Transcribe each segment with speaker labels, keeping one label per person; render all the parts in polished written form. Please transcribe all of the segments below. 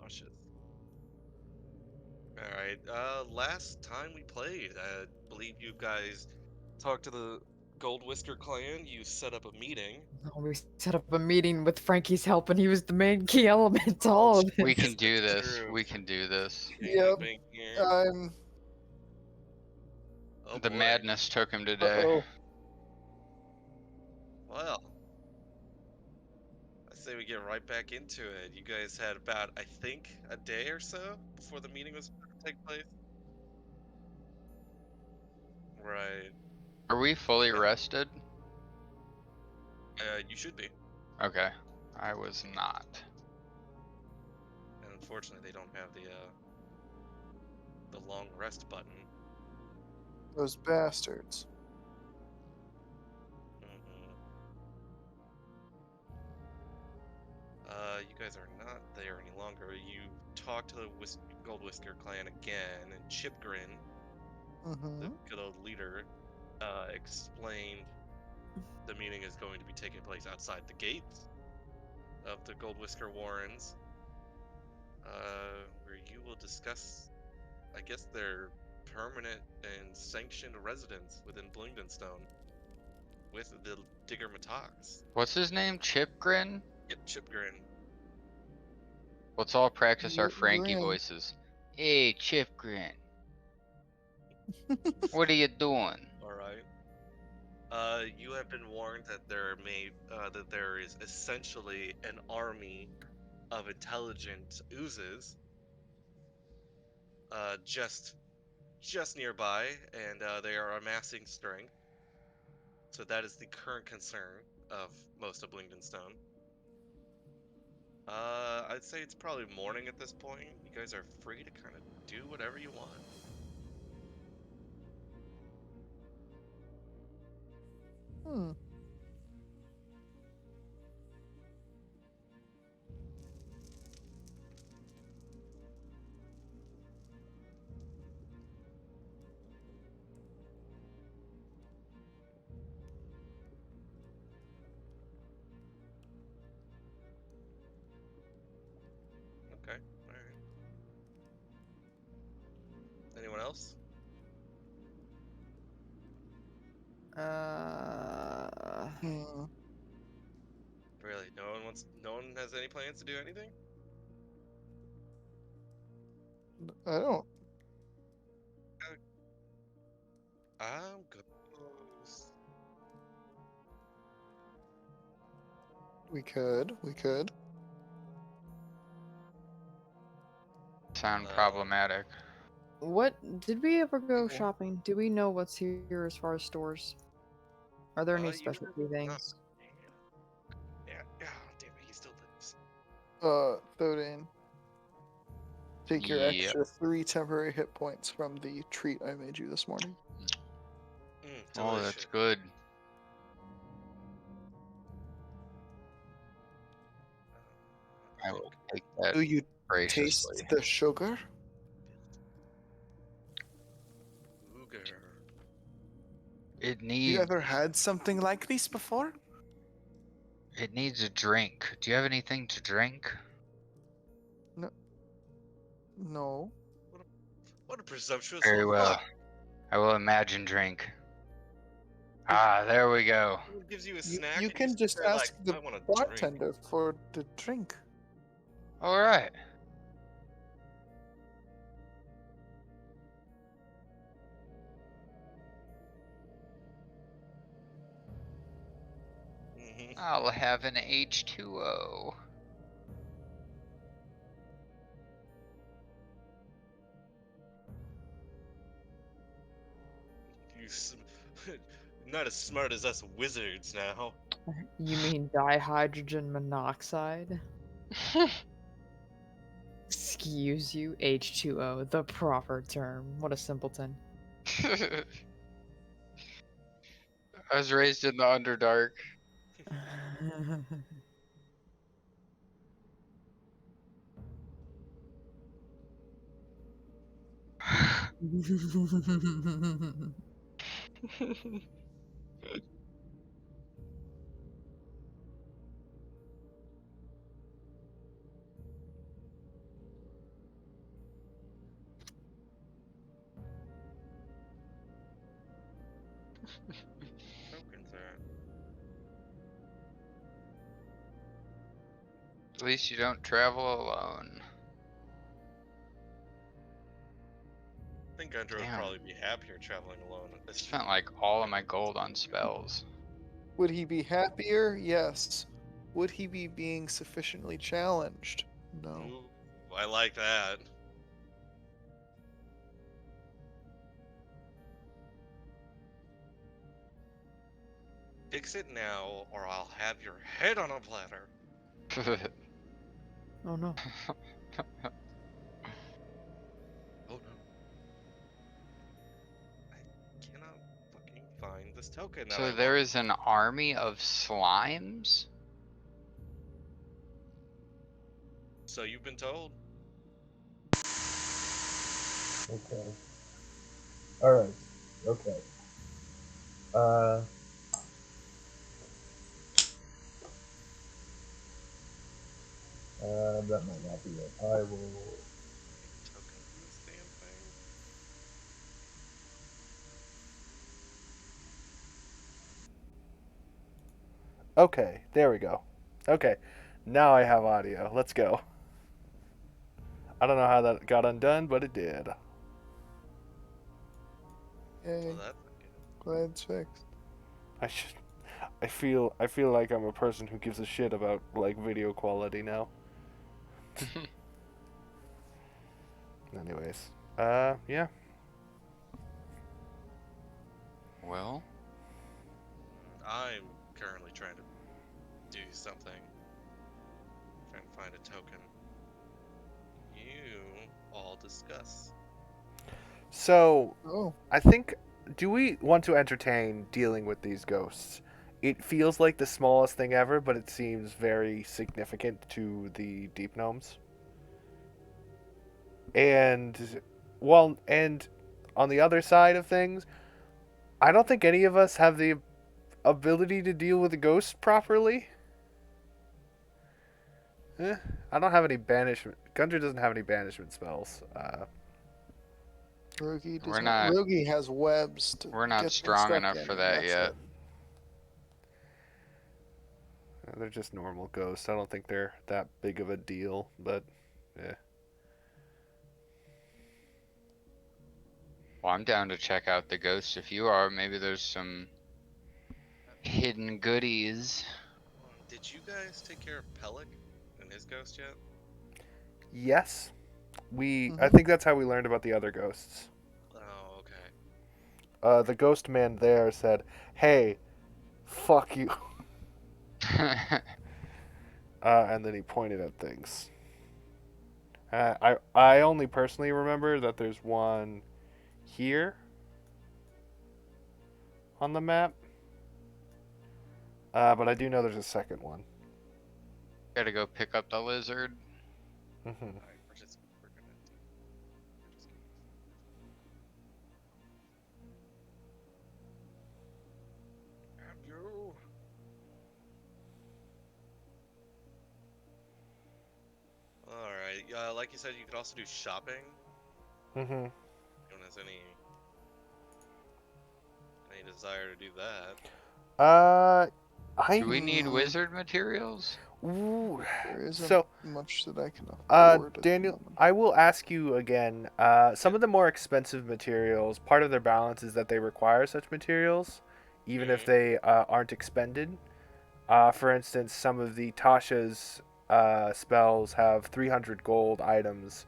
Speaker 1: nauseous. All right. Last time we played, I believe you guys talked to the Gold Whisker clan. You set up a meeting.
Speaker 2: Oh, we set up a meeting with Frankie's help, and he was the main key element to
Speaker 1: Oh,
Speaker 2: all of
Speaker 3: We
Speaker 2: this.
Speaker 3: can
Speaker 1: yes,
Speaker 3: do
Speaker 1: that's
Speaker 3: this.
Speaker 1: true.
Speaker 3: We can do this.
Speaker 1: King of
Speaker 4: Yep.
Speaker 1: Bank here.
Speaker 4: I'm.
Speaker 1: Oh
Speaker 3: The
Speaker 1: boy.
Speaker 3: madness took him today.
Speaker 4: Uh-oh.
Speaker 1: Well, I say we get right back into it. You guys had about, I think, a day or so before the meeting was going to take place. Right.
Speaker 3: Are we fully
Speaker 1: Yeah.
Speaker 3: rested?
Speaker 1: You should be.
Speaker 3: Okay. I was not.
Speaker 1: And unfortunately, they don't have the long rest button.
Speaker 4: Those bastards.
Speaker 1: hmm You guys are not there any longer. You talk to the Gold Whisker clan again, and Chipgrin, the
Speaker 4: Mm-hmm.
Speaker 1: good old leader, explained the meeting is going to be taking place outside the gates of the Gold Whisker Warrens, where you will discuss, I guess, their permanent and sanctioned residence within Blingdenstone with the Digger Matox.
Speaker 3: What's his name? Chipgrin?
Speaker 1: Yep, Chipgrin.
Speaker 3: Let's all practice our
Speaker 4: Yep,
Speaker 3: Frankie
Speaker 4: grin.
Speaker 3: voices. Hey, Chipgrin. What are you doing?
Speaker 1: All right. You have been warned that that there is essentially an army of intelligent oozes, uh, just just nearby, and they are amassing strength. So that is the current concern of most of Blingdenstone. I'd say it's probably morning at this point. You guys are free to kind of do whatever you want.
Speaker 4: Hmm.
Speaker 1: Okay. All right. Anyone else?
Speaker 2: Uh,
Speaker 4: Hmm.
Speaker 1: Really? No one wants. No one has any plans to do anything?
Speaker 4: I don't.
Speaker 1: I'm good.
Speaker 4: We could. We could.
Speaker 3: Sound
Speaker 1: Uh,
Speaker 3: problematic.
Speaker 2: what did we ever go
Speaker 4: Cool.
Speaker 2: shopping? Do we know what's here as far as stores? Are there any
Speaker 1: you have
Speaker 2: specialty
Speaker 1: not.
Speaker 2: things?
Speaker 1: Yeah. Yeah. Damn it. He still lives.
Speaker 4: Thoden, take your
Speaker 3: Yep.
Speaker 4: extra 3 temporary hit points from the treat I made you this morning.
Speaker 3: Oh,
Speaker 1: Delicious.
Speaker 3: that's good. I will take that
Speaker 4: Do you taste
Speaker 3: graciously.
Speaker 4: the sugar?
Speaker 1: Cougar.
Speaker 3: It
Speaker 4: Have you
Speaker 3: needs
Speaker 4: ever had something like this before?
Speaker 3: a drink. Do you have anything to drink?
Speaker 4: No.
Speaker 1: What a presumptuous
Speaker 3: Very well.
Speaker 1: remark.
Speaker 3: I will imagine drink. Ah, there we go.
Speaker 1: Someone gives you a
Speaker 4: You,
Speaker 1: snack
Speaker 4: you
Speaker 1: and
Speaker 4: can
Speaker 1: sit
Speaker 4: just
Speaker 1: there
Speaker 4: ask
Speaker 1: like,
Speaker 4: the
Speaker 1: I want a drink.
Speaker 4: bartender for the drink.
Speaker 3: All right.
Speaker 1: Mhm.
Speaker 3: I'll have an H2O.
Speaker 1: You s- not as smart as us wizards now.
Speaker 2: You mean dihydrogen monoxide? Excuse you, H2O, the proper term. What a simpleton.
Speaker 3: I was raised in the Underdark.
Speaker 1: Tokens are.
Speaker 3: At least you don't travel alone.
Speaker 1: I think Gundra would
Speaker 3: Damn.
Speaker 1: probably be happier traveling alone.
Speaker 3: Spent like all of my gold on spells.
Speaker 4: Would he be happier? Yes. Would he be being sufficiently challenged? No.
Speaker 1: Ooh, I like that. Fix it now, or I'll have your head on a platter.
Speaker 2: Oh no.
Speaker 1: Oh no. I cannot fucking find this token that I
Speaker 3: So
Speaker 1: want.
Speaker 3: there is an army of slimes?
Speaker 1: So you've been told.
Speaker 5: Okay. Alright. Okay. Uh. That might not be it. I will.
Speaker 1: Tokens in this damn thing.
Speaker 6: Okay, there we go. Okay, now I have audio. Let's go. I don't know how that got undone, but it did.
Speaker 4: Yay.
Speaker 1: Well, that's okay.
Speaker 4: Glad it's fixed.
Speaker 6: I should. I feel like I'm a person who gives a shit about like video quality now. Anyways, yeah.
Speaker 3: Well,
Speaker 1: I'm currently trying to do something. Trying to find a token. You all discuss.
Speaker 6: So
Speaker 4: Oh,
Speaker 6: I think, do we want to entertain dealing with these ghosts? It feels like the smallest thing ever, but it seems very significant to the deep gnomes. And and on the other side of things, I don't think any of us have the ability to deal with a ghost properly. I don't have any banishment. Gundra doesn't have any banishment spells.
Speaker 4: Rogi does
Speaker 3: We're
Speaker 4: not.
Speaker 3: not-
Speaker 4: Rogi has webs to
Speaker 3: we're not
Speaker 4: get
Speaker 3: strong
Speaker 4: stuck
Speaker 3: enough
Speaker 4: in,
Speaker 3: for
Speaker 4: and
Speaker 3: that
Speaker 4: that's
Speaker 3: yet.
Speaker 4: it.
Speaker 6: They're just normal ghosts. I don't think they're that big of a deal, but yeah.
Speaker 3: Well, I'm down to check out the ghosts if you are. Maybe there's some hidden goodies.
Speaker 1: Did you guys take care of Pelik and his ghost yet?
Speaker 6: Yes, I
Speaker 4: Mhm.
Speaker 6: think that's how we learned about the other ghosts.
Speaker 1: Oh, okay.
Speaker 6: The ghost man there said, "Hey, fuck you," and then he pointed at things. I only personally remember that there's one here on the map, but I do know there's a second one.
Speaker 3: Gotta go pick up the lizard.
Speaker 6: Mm-hmm.
Speaker 1: Alright, we're just gonna grab you. Alright, like you said, you could also do shopping.
Speaker 6: Mm-hmm.
Speaker 1: No one has any desire to do that.
Speaker 3: Do we need
Speaker 4: Hmm.
Speaker 3: wizard materials?
Speaker 6: Ooh.
Speaker 4: There isn't
Speaker 6: So,
Speaker 4: much that I can afford. At the
Speaker 6: Daniel,
Speaker 4: moment.
Speaker 6: I will ask you again. Some of the more expensive materials, part of their balance is that they require such materials, even if they aren't expended. For instance, some of the Tasha's spells have 300 gold items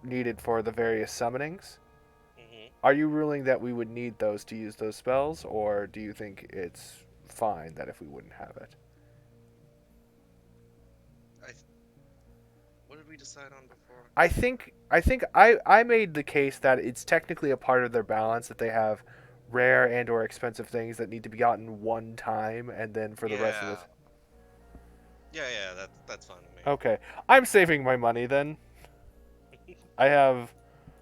Speaker 6: needed for the various summonings.
Speaker 1: Mm-hmm.
Speaker 6: Are you ruling that we would need those to use those spells, or do you think it's fine that if we wouldn't have it?
Speaker 1: What did we decide on before?
Speaker 6: I made the case that it's technically a part of their balance that they have rare and or expensive things that need to be gotten one time, and then for the rest of it.
Speaker 1: Yeah, that's fine with me.
Speaker 6: Okay, I'm saving my money then. I have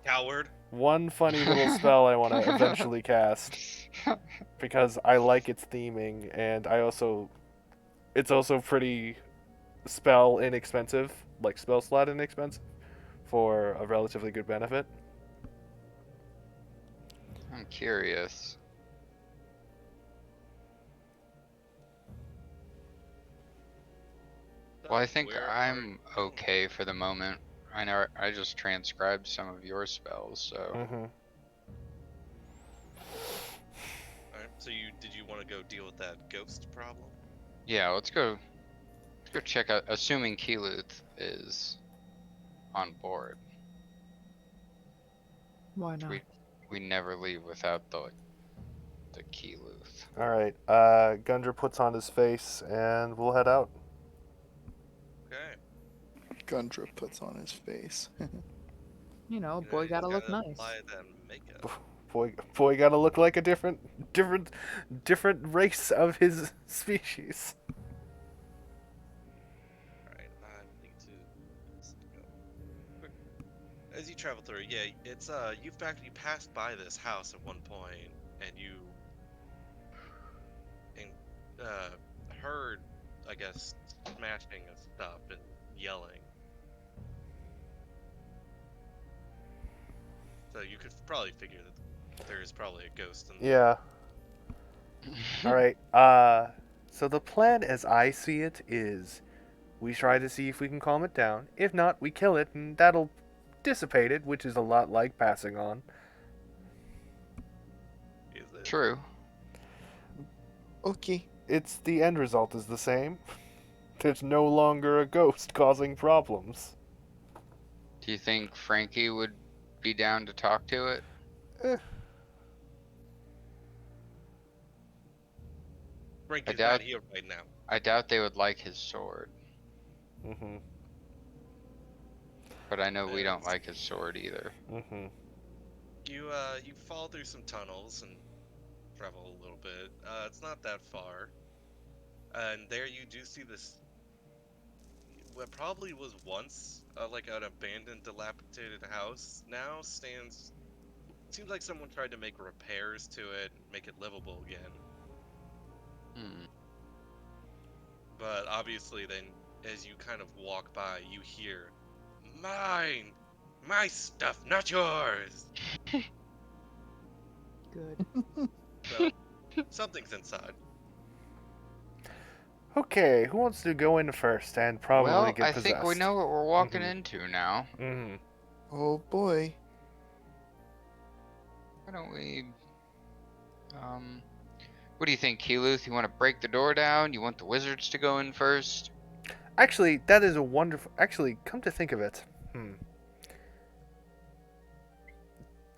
Speaker 1: Coward.
Speaker 6: one funny little spell I want to eventually cast because I like its theming, and it's also pretty spell inexpensive, like spell slot inexpensive, for a relatively good benefit.
Speaker 3: I'm curious. Well, I
Speaker 1: So,
Speaker 3: think
Speaker 1: where are
Speaker 3: I'm
Speaker 1: you going?
Speaker 3: okay for the moment. I know I just transcribed some of your spells, so
Speaker 6: Mm-hmm.
Speaker 1: Alright, so did you want to go deal with that ghost problem?
Speaker 3: yeah, let's go check out, assuming Keyleth is on board.
Speaker 2: Why not?
Speaker 3: We never leave without the Keyleth.
Speaker 6: All right. Gundra puts on his face, and we'll head out.
Speaker 1: Okay.
Speaker 4: Gundra puts on his face.
Speaker 2: You know,
Speaker 1: You know,
Speaker 2: boy
Speaker 1: you just
Speaker 2: gotta look
Speaker 1: gotta
Speaker 2: nice.
Speaker 1: apply that makeup.
Speaker 6: Boy, gotta look like a different race of his species.
Speaker 1: Alright, I need to go quick. As you travel through, yeah, it's you've actually passed by this house at one point, and you and heard, I guess, smashing of stuff and yelling. So you could probably figure that there is probably a ghost in there.
Speaker 6: Yeah. All right. So the plan, as I see it, is we try to see if we can calm it down. If not, we kill it, and that'll dissipate it, which is a lot like passing on.
Speaker 1: Is it?
Speaker 3: True.
Speaker 4: Okay.
Speaker 6: It's the end result is the same. There's no longer a ghost causing problems.
Speaker 3: Do you think Frankie would be down to talk to it?
Speaker 6: Eh,
Speaker 1: Frank
Speaker 3: I
Speaker 1: is not
Speaker 3: doubt
Speaker 1: here right now.
Speaker 3: I doubt they would like his sword,
Speaker 6: mhm.
Speaker 3: but I know we don't
Speaker 1: It's-
Speaker 3: like his sword either.
Speaker 6: Mhm.
Speaker 1: you fall through some tunnels and travel a little bit. It's not that far, and there you do see this. What probably was once like an abandoned, dilapidated house now stands. Seems like someone tried to make repairs to it and make it livable again.
Speaker 3: Hmm.
Speaker 1: But obviously, then as you kind of walk by, you hear, "Mine, my stuff, not yours."
Speaker 2: Good.
Speaker 1: So something's inside.
Speaker 6: Okay, who wants to go in first and probably
Speaker 3: Well,
Speaker 6: get
Speaker 3: I
Speaker 6: possessed?
Speaker 3: think we know what we're walking
Speaker 6: Mhm.
Speaker 3: into now.
Speaker 6: Mhm.
Speaker 4: Oh boy.
Speaker 3: Why don't we? Um, what do you think, Keyleth? You want to break the door down? You want the wizards to go in first?
Speaker 6: Actually, that is a wonderful. Actually, come to think of it,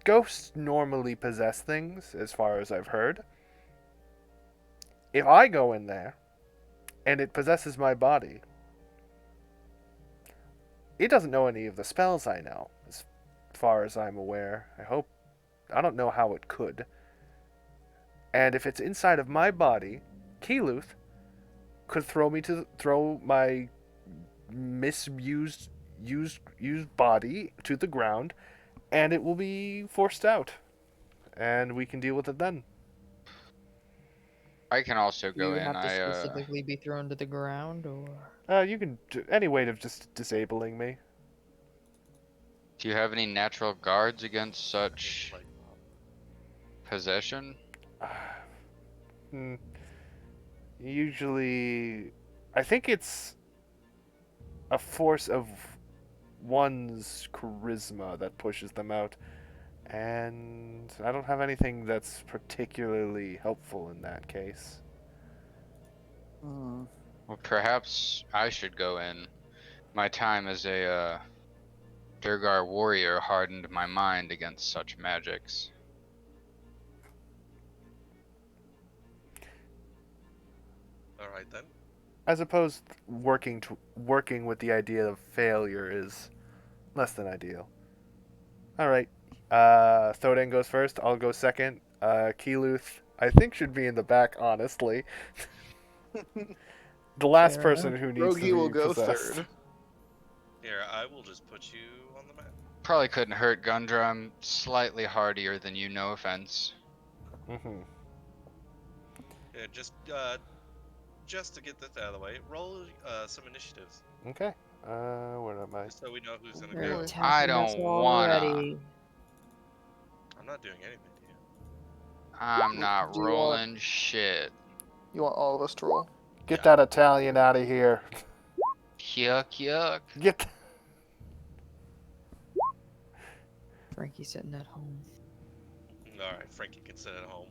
Speaker 6: ghosts normally possess things, as far as I've heard. If I go in there and it possesses my body, it doesn't know any of the spells I know, as far as I'm aware. I don't know how it could. And if it's inside of my body, Keyleth could throw my used body to the ground, and it will be forced out, and we can deal with it then.
Speaker 3: I can also
Speaker 2: Do
Speaker 3: go
Speaker 2: you
Speaker 3: in.
Speaker 2: have to specifically be thrown to the ground, or?
Speaker 6: You can do any way of just disabling me.
Speaker 3: Do you have any natural guards against
Speaker 1: It's
Speaker 3: such
Speaker 1: like,
Speaker 3: possession?
Speaker 6: Hmm, Usually, I think it's a force of one's charisma that pushes them out, and I don't have anything that's particularly helpful in that case.
Speaker 4: Hmm.
Speaker 3: Well, perhaps I should go in. My time as a Durgar warrior hardened my mind against such magics.
Speaker 1: all right then.
Speaker 6: I suppose working with the idea of failure is less than ideal. All right. Thodan goes first. I'll go second. Keyleth, I think, should be in the back, honestly. The last
Speaker 2: Fair
Speaker 6: person
Speaker 2: enough.
Speaker 6: who needs
Speaker 4: Rogie
Speaker 6: to
Speaker 4: will
Speaker 6: be
Speaker 4: go
Speaker 6: possessed.
Speaker 4: third.
Speaker 1: Here, I will just put you on the map.
Speaker 3: Probably couldn't hurt, Gundra. I'm slightly hardier than you, no offense.
Speaker 6: Mm-hmm.
Speaker 1: Yeah, just to get this out of the way, roll some initiatives,
Speaker 6: Okay. Where am I?
Speaker 1: just so we know who's gonna
Speaker 2: You're
Speaker 1: go.
Speaker 4: boy.
Speaker 3: I
Speaker 2: attacking us
Speaker 3: don't wanna.
Speaker 2: already.
Speaker 1: I'm not doing anything to you.
Speaker 3: I'm not
Speaker 4: Do you want-
Speaker 3: rolling shit.
Speaker 4: You want all of us to roll?
Speaker 6: Get
Speaker 1: Yeah.
Speaker 6: that Italian out of here.
Speaker 3: Yuck, yuck.
Speaker 6: Get.
Speaker 2: Frankie's sitting at home.
Speaker 1: Alright, Frankie can sit at home.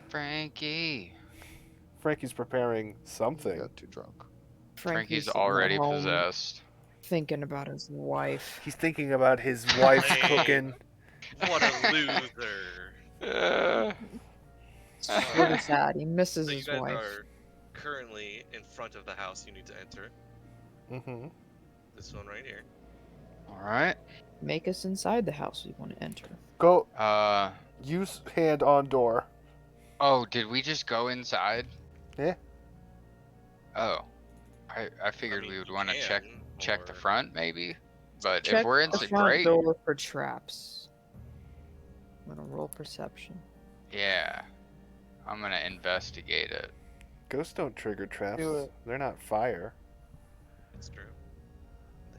Speaker 3: Frankie.
Speaker 6: Frankie's preparing
Speaker 4: You
Speaker 6: something.
Speaker 4: got too drunk.
Speaker 3: Frankie's
Speaker 2: sitting at
Speaker 3: already
Speaker 2: home
Speaker 3: possessed.
Speaker 2: thinking about his wife.
Speaker 6: He's thinking about his wife's
Speaker 1: Lame.
Speaker 6: cooking.
Speaker 1: What a loser.
Speaker 2: It's really sad. He misses
Speaker 1: So you
Speaker 2: his
Speaker 1: guys
Speaker 2: wife.
Speaker 1: are currently in front of the house you need to enter.
Speaker 6: Mm-hmm.
Speaker 1: This one right here.
Speaker 3: Alright.
Speaker 2: Make us inside the house we want to enter.
Speaker 6: Go.
Speaker 3: Uh,
Speaker 6: Use hand on door.
Speaker 3: oh, did we just go inside?
Speaker 6: Yeah.
Speaker 3: Oh. I figured
Speaker 1: mean,
Speaker 3: we would
Speaker 1: you
Speaker 3: want to check
Speaker 1: can,
Speaker 3: the
Speaker 1: or-
Speaker 3: front, maybe? But
Speaker 2: Check
Speaker 3: if we're
Speaker 2: the
Speaker 3: inside,
Speaker 2: front
Speaker 3: great.
Speaker 2: door for traps. I'm gonna roll perception.
Speaker 3: Yeah. I'm gonna investigate it.
Speaker 6: Ghosts don't trigger traps.
Speaker 4: Do it.
Speaker 6: They're not fire.
Speaker 1: It's true.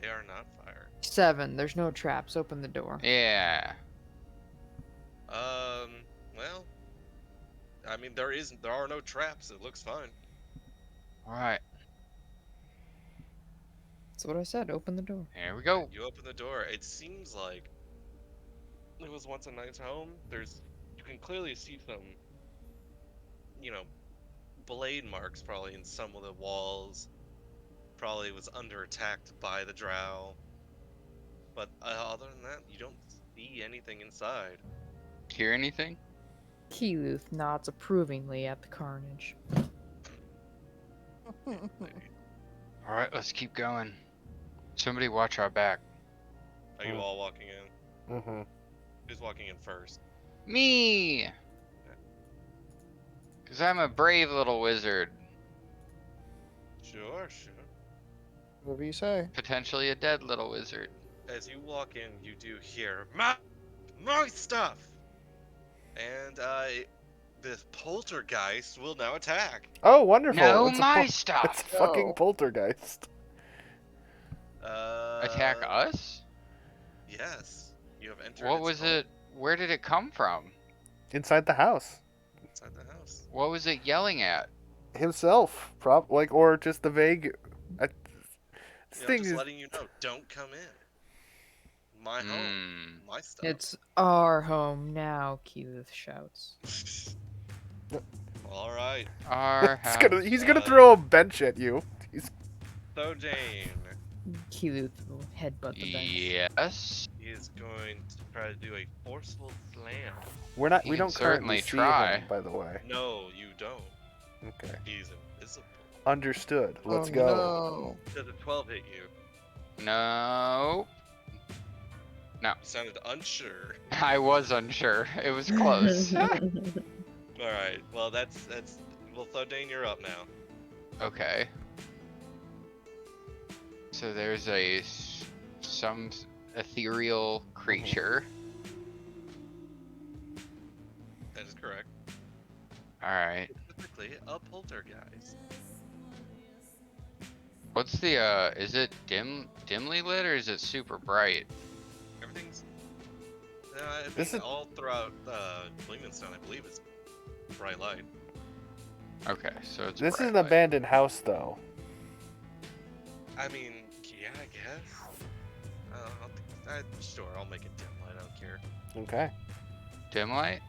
Speaker 1: They are not fire.
Speaker 2: 7. There's no traps. Open the door.
Speaker 3: Yeah.
Speaker 1: Well, I mean, there are no traps. It looks fine.
Speaker 3: Alright.
Speaker 2: That's what I said. Open the door.
Speaker 3: Here we go.
Speaker 1: You open the door. It seems like it was once a nice home. You can clearly see some, blade marks probably in some of the walls. Probably was under attack by the drow. But other than that, you don't see anything inside.
Speaker 3: Hear anything?
Speaker 2: Keyleth nods approvingly at the carnage.
Speaker 3: Alright, let's keep going. Somebody watch our back.
Speaker 1: Are you all walking in?
Speaker 6: Mm-hmm.
Speaker 1: Who's walking in first?
Speaker 3: Me! Because I'm a brave little wizard.
Speaker 1: Sure.
Speaker 4: Whatever you say.
Speaker 3: Potentially a dead little wizard.
Speaker 1: As you walk in, you do hear my stuff, and the poltergeist will now attack.
Speaker 6: Oh, wonderful!
Speaker 3: No,
Speaker 6: It's a
Speaker 3: my
Speaker 6: It's
Speaker 3: stuff!
Speaker 6: a fucking
Speaker 4: No.
Speaker 6: poltergeist.
Speaker 3: Attack us?
Speaker 1: Yes, you have entered.
Speaker 3: What
Speaker 1: its
Speaker 3: was
Speaker 1: home
Speaker 3: it? Where did it come from?
Speaker 6: Inside the house.
Speaker 1: inside the house?
Speaker 3: What was it yelling at?
Speaker 6: Himself, or just the vague. This thing
Speaker 1: Just
Speaker 6: is.
Speaker 1: letting you know, don't come in. My home,
Speaker 3: Hmm.
Speaker 1: my stuff.
Speaker 2: It's our home now, Keyleth shouts.
Speaker 1: All right.
Speaker 3: Our
Speaker 6: He's
Speaker 3: house.
Speaker 6: he's gonna throw a bench at you.
Speaker 1: So Jane,
Speaker 2: Keyleth will headbutt the bench.
Speaker 3: Yes.
Speaker 1: he is going to try to do a forceful slam.
Speaker 6: We're not.
Speaker 3: You
Speaker 6: We
Speaker 3: can
Speaker 6: don't currently
Speaker 3: certainly
Speaker 6: see
Speaker 3: try.
Speaker 6: him, by the way.
Speaker 1: No, you don't.
Speaker 6: Okay.
Speaker 1: He's invisible.
Speaker 6: Understood. Let's
Speaker 4: Oh,
Speaker 6: go.
Speaker 1: Does a 12 hit you?
Speaker 3: No.
Speaker 1: You sounded unsure.
Speaker 3: I was unsure. It was close.
Speaker 1: All right. Well, that's. Well, Thodane, you're up now.
Speaker 3: Okay. So there's some ethereal creature.
Speaker 1: That is correct.
Speaker 3: Alright.
Speaker 1: Specifically, a poltergeist.
Speaker 3: What's the is it dimly lit or is it super bright?
Speaker 1: Everything's. I
Speaker 6: This
Speaker 1: mean,
Speaker 6: is-
Speaker 1: all throughout Gleemanstone, I believe, is bright light.
Speaker 3: Okay, so it's
Speaker 6: This is
Speaker 3: bright
Speaker 6: an
Speaker 3: light.
Speaker 6: abandoned house, though.
Speaker 1: I mean, yeah, I guess. Sure, I'll make it dim light. I don't care.
Speaker 6: Okay.
Speaker 3: Dim light?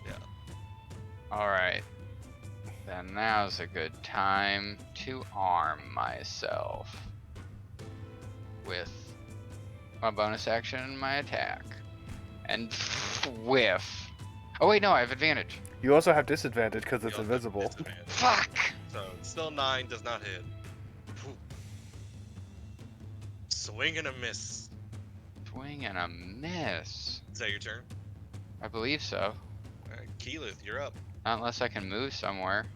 Speaker 1: Yeah.
Speaker 3: Alright. Then now's a good time to arm myself with my bonus action and my attack. And whiff. Oh wait, no, I have advantage.
Speaker 6: You also have disadvantage because it's
Speaker 1: You'll have
Speaker 6: invisible.
Speaker 1: disadvantage.
Speaker 3: Fuck!
Speaker 1: So, still 9 does not hit. Whew. Swing and a miss.
Speaker 3: Swing and a miss.
Speaker 1: Is that your turn?
Speaker 3: I believe so.
Speaker 1: Alright, Keyleth, you're up.
Speaker 3: Not unless I can move somewhere.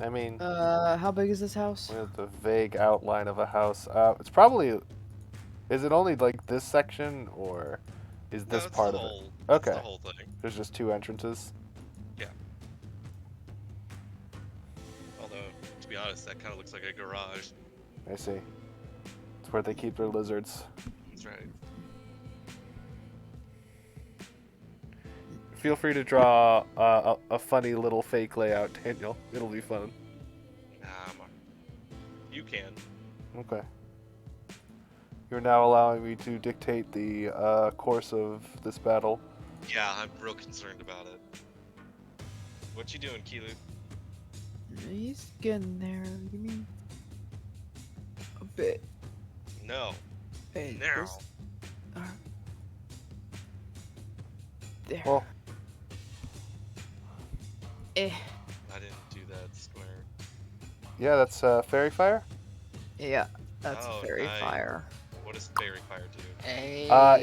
Speaker 6: I mean,
Speaker 2: How big is this house?
Speaker 6: we have the vague outline of a house. It's probably. Is it only like this section, or is
Speaker 1: No,
Speaker 6: this
Speaker 1: it's
Speaker 6: part
Speaker 1: the
Speaker 6: of it?
Speaker 1: whole,
Speaker 6: Okay.
Speaker 1: It's the whole thing.
Speaker 6: There's just 2 entrances.
Speaker 1: Although, to be honest, that kind of looks like a garage.
Speaker 6: I see. It's where they keep their lizards.
Speaker 1: That's right.
Speaker 6: Feel free to draw a funny little fake layout, Daniel. It'll be fun.
Speaker 1: Nah, you can.
Speaker 6: Okay. You're now allowing me to dictate the course of this battle.
Speaker 1: Yeah, I'm real concerned about it. What you doing, Kilu?
Speaker 2: He's getting there. Give me a bit.
Speaker 1: No.
Speaker 2: Hey,
Speaker 1: Now.
Speaker 2: this- there.
Speaker 6: Well,
Speaker 2: Eh.
Speaker 1: I didn't do that square.
Speaker 6: yeah, that's fairy fire.
Speaker 2: Yeah, that's
Speaker 1: Oh,
Speaker 2: a fairy
Speaker 1: nice.
Speaker 2: fire.
Speaker 1: What does fairy fire do?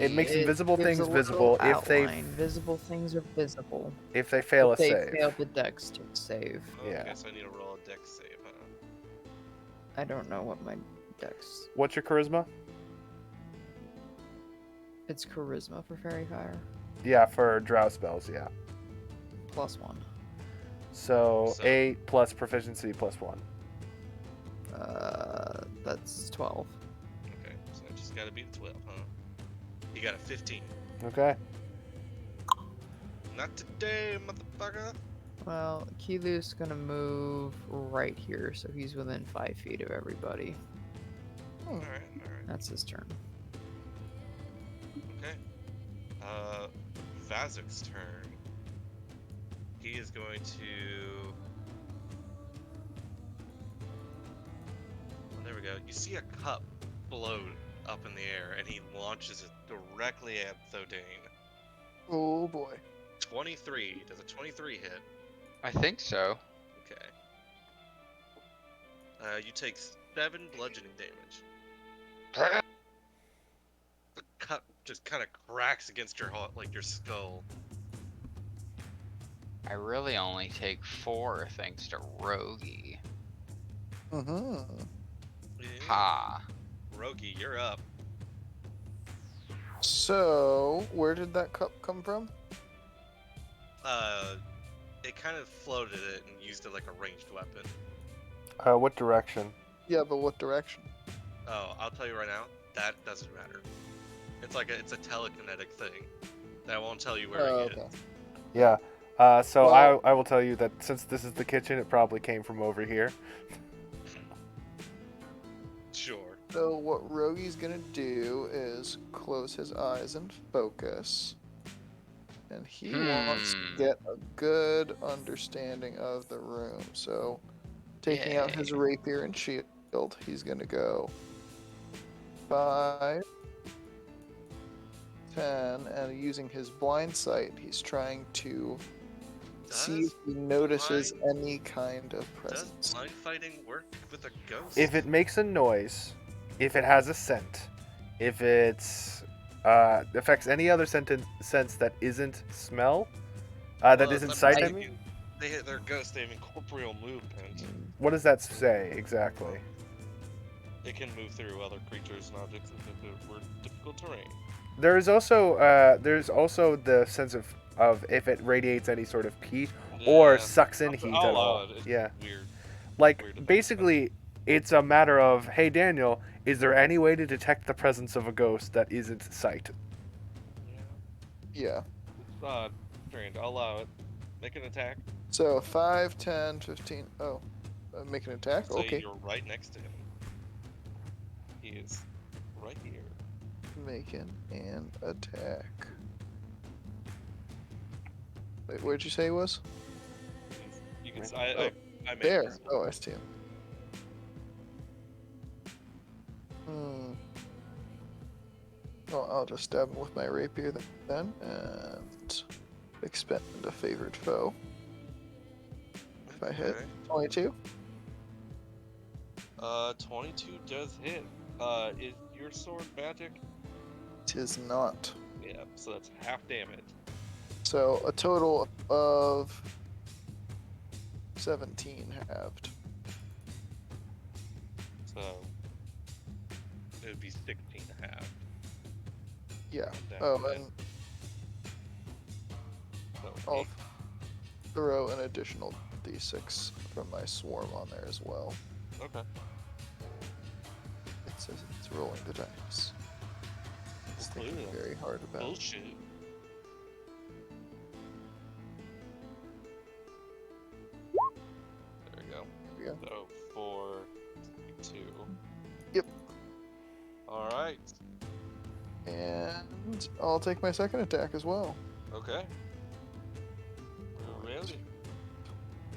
Speaker 6: It makes invisible
Speaker 2: gives
Speaker 6: things
Speaker 2: a little
Speaker 6: visible if they
Speaker 2: outline. Visible things are visible.
Speaker 6: fail
Speaker 2: If
Speaker 6: a
Speaker 2: they
Speaker 6: save.
Speaker 2: fail the dex to save.
Speaker 1: Okay,
Speaker 6: Yeah.
Speaker 1: so I need to roll a dex save, huh?
Speaker 2: I don't know what my dex.
Speaker 6: What's your charisma?
Speaker 2: It's charisma for fairy fire.
Speaker 6: Yeah, for drow spells, yeah.
Speaker 2: +1.
Speaker 6: So
Speaker 1: So-
Speaker 6: 8 plus proficiency plus 1.
Speaker 2: That's 12.
Speaker 1: Okay, so I just gotta beat 12, huh? You got a 15.
Speaker 6: Okay.
Speaker 1: Not today, motherfucker!
Speaker 2: Well, Kilu's gonna move right here, so he's within 5 feet of everybody.
Speaker 1: Alright, alright.
Speaker 2: That's his turn.
Speaker 1: Okay. Vazik's turn. He is going to... Oh, there we go. You see a cup float up in the air, and he launches it directly at Thodane.
Speaker 4: Oh boy.
Speaker 1: 23. Does a 23 hit?
Speaker 3: I think so.
Speaker 1: Okay. You take 7 bludgeoning damage. The cup just kind of cracks against your your skull.
Speaker 3: I really only take 4 thanks to Rogie.
Speaker 4: Mm-hmm.
Speaker 1: Yeah.
Speaker 3: Ha.
Speaker 1: Rogi, you're up.
Speaker 4: So, where did that cup come from?
Speaker 1: It kind of floated it and used it like a ranged weapon.
Speaker 6: What direction?
Speaker 4: Yeah, but what direction?
Speaker 1: Oh, I'll tell you right now, that doesn't matter. It's like it's a telekinetic thing. That won't tell you where
Speaker 4: Oh,
Speaker 1: it is.
Speaker 4: okay.
Speaker 6: Yeah. So
Speaker 4: Well-
Speaker 6: I will tell you that since this is the kitchen, it probably came from over here.
Speaker 1: Sure.
Speaker 4: So what Rogie's gonna do is close his eyes and focus. And he wants to get a good understanding of the room. So taking out his rapier and shield, he's gonna go 5, 10, and using his blind sight, he's trying to see if he notices any kind of
Speaker 1: Does
Speaker 4: presence.
Speaker 1: blind fighting work with a ghost?
Speaker 6: If it makes a noise, if it has a scent, if it's affects any other sense that isn't smell, that
Speaker 1: Well,
Speaker 6: isn't
Speaker 1: it's
Speaker 6: sight. I
Speaker 1: not-
Speaker 6: mean,
Speaker 1: they're ghosts. They have incorporeal movement.
Speaker 6: what does that say exactly?
Speaker 1: It can move through other creatures and objects if it were difficult terrain.
Speaker 6: There's also the sense of if it radiates any sort of heat or
Speaker 1: Yeah,
Speaker 6: sucks in heat
Speaker 1: I'll
Speaker 6: at
Speaker 1: allow
Speaker 6: all.
Speaker 1: it. It's
Speaker 6: Yeah,
Speaker 1: weird.
Speaker 6: like
Speaker 1: weird to think
Speaker 6: basically, it's a matter of, hey Daniel, is there any way to detect the presence of a ghost that isn't sight?
Speaker 1: Yeah.
Speaker 4: Yeah.
Speaker 1: Strange. I'll allow it. Make an attack.
Speaker 4: So 5, 10, 15. Oh, make an attack?
Speaker 1: So
Speaker 4: Okay.
Speaker 1: you're right next to him. He is right here.
Speaker 4: Making an attack. Wait, where'd you say he was?
Speaker 1: You can.
Speaker 4: Oh,
Speaker 1: I made
Speaker 4: There.
Speaker 1: this.
Speaker 4: Oh, I see him. Well, I'll just stab him with my rapier then, and expend a favored foe. If I hit
Speaker 1: Okay.
Speaker 4: 22,
Speaker 1: 22 does hit. Is your sword magic?
Speaker 4: tis not.
Speaker 1: Yeah, so that's half damage.
Speaker 4: So a total of 17 halved.
Speaker 1: So it would be 16 and a half.
Speaker 4: Yeah.
Speaker 1: Down
Speaker 4: Oh,
Speaker 1: to
Speaker 4: and
Speaker 1: So
Speaker 4: I'll
Speaker 1: eight.
Speaker 4: throw an additional d6 from my swarm on there as well.
Speaker 1: Okay.
Speaker 4: It says it's rolling the dice. It's thinking
Speaker 1: Ooh.
Speaker 4: very hard about it.
Speaker 1: Bullshit. right.
Speaker 4: And I'll take my second attack as well.
Speaker 1: Okay. We're ready.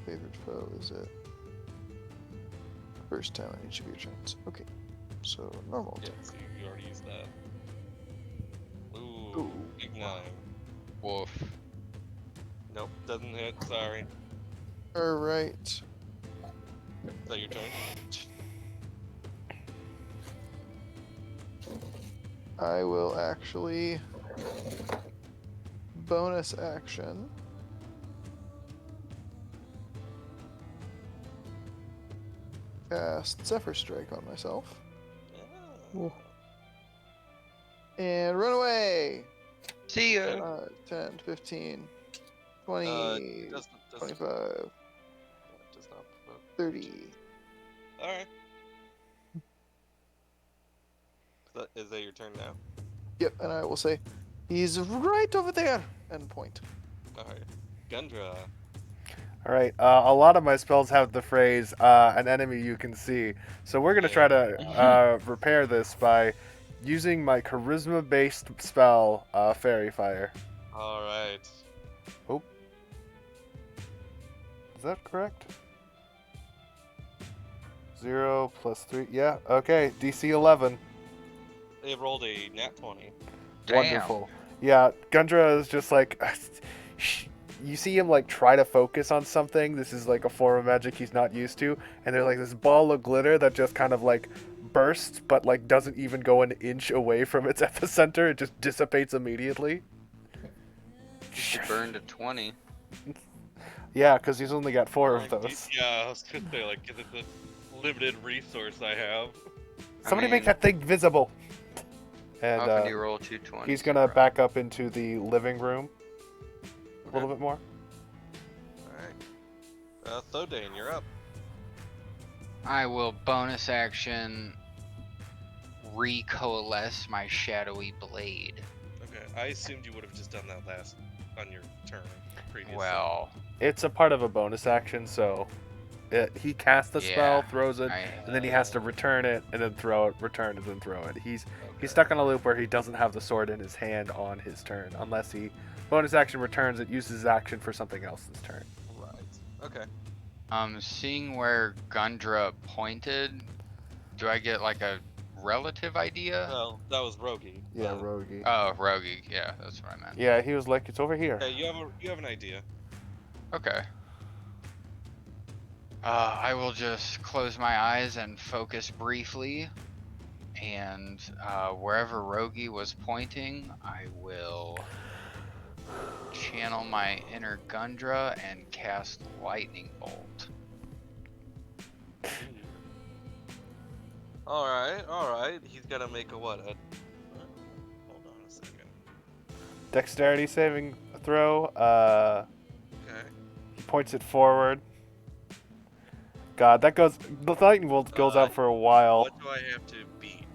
Speaker 4: Favorite foe is it? First time on each of your turns. Okay. So normal
Speaker 1: Yeah,
Speaker 4: attack.
Speaker 1: so you already used that. Ooh,
Speaker 4: Ooh.
Speaker 1: big 9.
Speaker 3: Woof.
Speaker 1: Nope, doesn't hit. Sorry.
Speaker 4: Alright.
Speaker 1: Is that your turn?
Speaker 4: I will actually bonus action. Cast Zephyr Strike on myself.
Speaker 1: Yeah.
Speaker 4: And run away!
Speaker 3: See ya.
Speaker 1: Okay.
Speaker 4: 10, 15, 20,
Speaker 1: Does
Speaker 4: 25,
Speaker 1: does not provoke.
Speaker 4: 30.
Speaker 1: Alright. Is that your turn now?
Speaker 4: Yep, and I will say, he's right over there! And point.
Speaker 1: Alright. Gundra.
Speaker 6: Alright, a lot of my spells have the phrase, an enemy you can see. So we're going to try to repair this by using my charisma-based spell, Fairy Fire.
Speaker 1: Alright.
Speaker 6: Is that correct? 0 plus 3. Yeah, okay. DC 11.
Speaker 1: They rolled a nat 20.
Speaker 3: Damn.
Speaker 6: Wonderful. Yeah, Gundra is just like... You see him like try to focus on something. This is like a form of magic he's not used to. And there's like this ball of glitter that just kind of like bursts, but like doesn't even go an inch away from its epicenter. It just dissipates immediately.
Speaker 3: You burned a 20.
Speaker 6: Yeah, because he's only got 4 of those.
Speaker 1: Yeah, I was gonna say, like, 'cause it's a limited resource I have.
Speaker 6: Somebody make that thing visible.
Speaker 3: How often do
Speaker 6: And
Speaker 3: you roll 220?
Speaker 6: he's gonna back up into the living room a little bit more.
Speaker 1: Alright. Thodane, you're up.
Speaker 3: I will bonus action recoalesce my shadowy blade.
Speaker 1: Okay, I assumed you would have just done that last on your turn previously.
Speaker 3: Well,
Speaker 6: It's a part of a bonus action, so he casts the spell,
Speaker 3: Yeah,
Speaker 6: throws it, and then he has to return it, and then throw it, return it, and throw it. He's stuck on a loop where he doesn't have the sword in his hand on his turn, unless he bonus action returns it, uses his action for something else this turn.
Speaker 1: Right. Okay.
Speaker 3: seeing where Gundra pointed, do I get like a relative idea?
Speaker 1: Well, that was Rogi.
Speaker 6: Yeah, Rogi.
Speaker 3: Oh, Rogi. Yeah, that's what I meant.
Speaker 6: Yeah, he was like, it's over here.
Speaker 1: Okay, you have an idea.
Speaker 3: Okay. I will just close my eyes and focus briefly, and wherever Rogi was pointing, I will channel my inner Gundra and cast Lightning Bolt.
Speaker 1: Alright. He's gotta make a what? Hold on a second.
Speaker 6: Dexterity saving throw.
Speaker 1: Okay.
Speaker 6: He points it forward. God, that goes. The lightning bolt goes out for a while.
Speaker 1: What do I have to beat?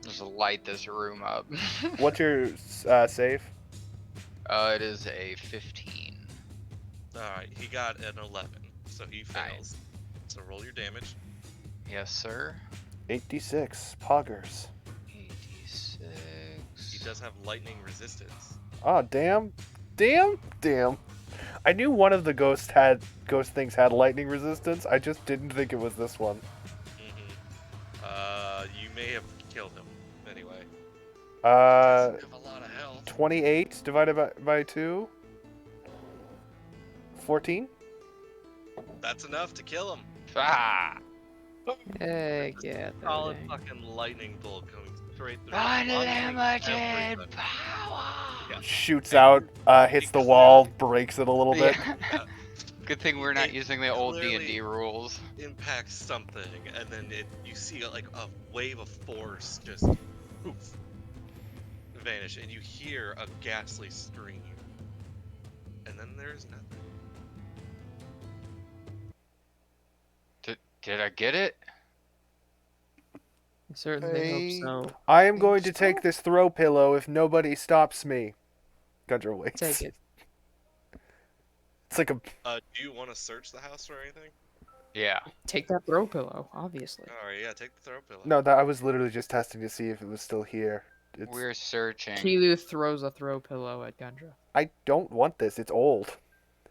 Speaker 3: Just light this room up.
Speaker 6: What's your save?
Speaker 3: It is a 15.
Speaker 1: Alright, he got an 11, so he fails.
Speaker 3: Nice.
Speaker 1: So roll your damage.
Speaker 3: Yes, sir.
Speaker 6: 8d6 poggers.
Speaker 3: 86.
Speaker 1: He does have lightning resistance.
Speaker 6: Oh damn. I knew one of the ghost things had lightning resistance. I just didn't think it was this one.
Speaker 1: You may have killed him anyway.
Speaker 6: Uh,
Speaker 1: Doesn't have a lot of health.
Speaker 6: 28 divided by 2. 14.
Speaker 1: That's enough to kill him.
Speaker 3: Ah!
Speaker 2: Heck yeah.
Speaker 1: Solid
Speaker 2: Thursday.
Speaker 1: fucking lightning bolt coming straight through. Launching
Speaker 3: Unlimited
Speaker 1: everything.
Speaker 3: power!
Speaker 1: Yeah.
Speaker 6: Shoots out, hits the wall, breaks it a little bit.
Speaker 3: Yeah. Good thing we're not
Speaker 1: It
Speaker 3: using the old
Speaker 1: clearly-
Speaker 3: D&D rules.
Speaker 1: Impacts something, and then you see like a wave of force just poof, vanish, and you hear a ghastly scream, and then there's nothing.
Speaker 3: Did I get it?
Speaker 2: I certainly hope so.
Speaker 6: I am going to take this throw pillow if nobody stops me. Gundra waits.
Speaker 2: Take it.
Speaker 6: It's like a.
Speaker 1: Do you want to search the house for anything?
Speaker 3: Yeah.
Speaker 2: Take that throw pillow, obviously.
Speaker 1: All right, yeah, take the throw pillow.
Speaker 6: No, I was literally just testing to see if it was still here. It's.
Speaker 3: We're searching.
Speaker 2: Kilu throws a throw pillow at Gundra.
Speaker 6: I don't want this. It's old.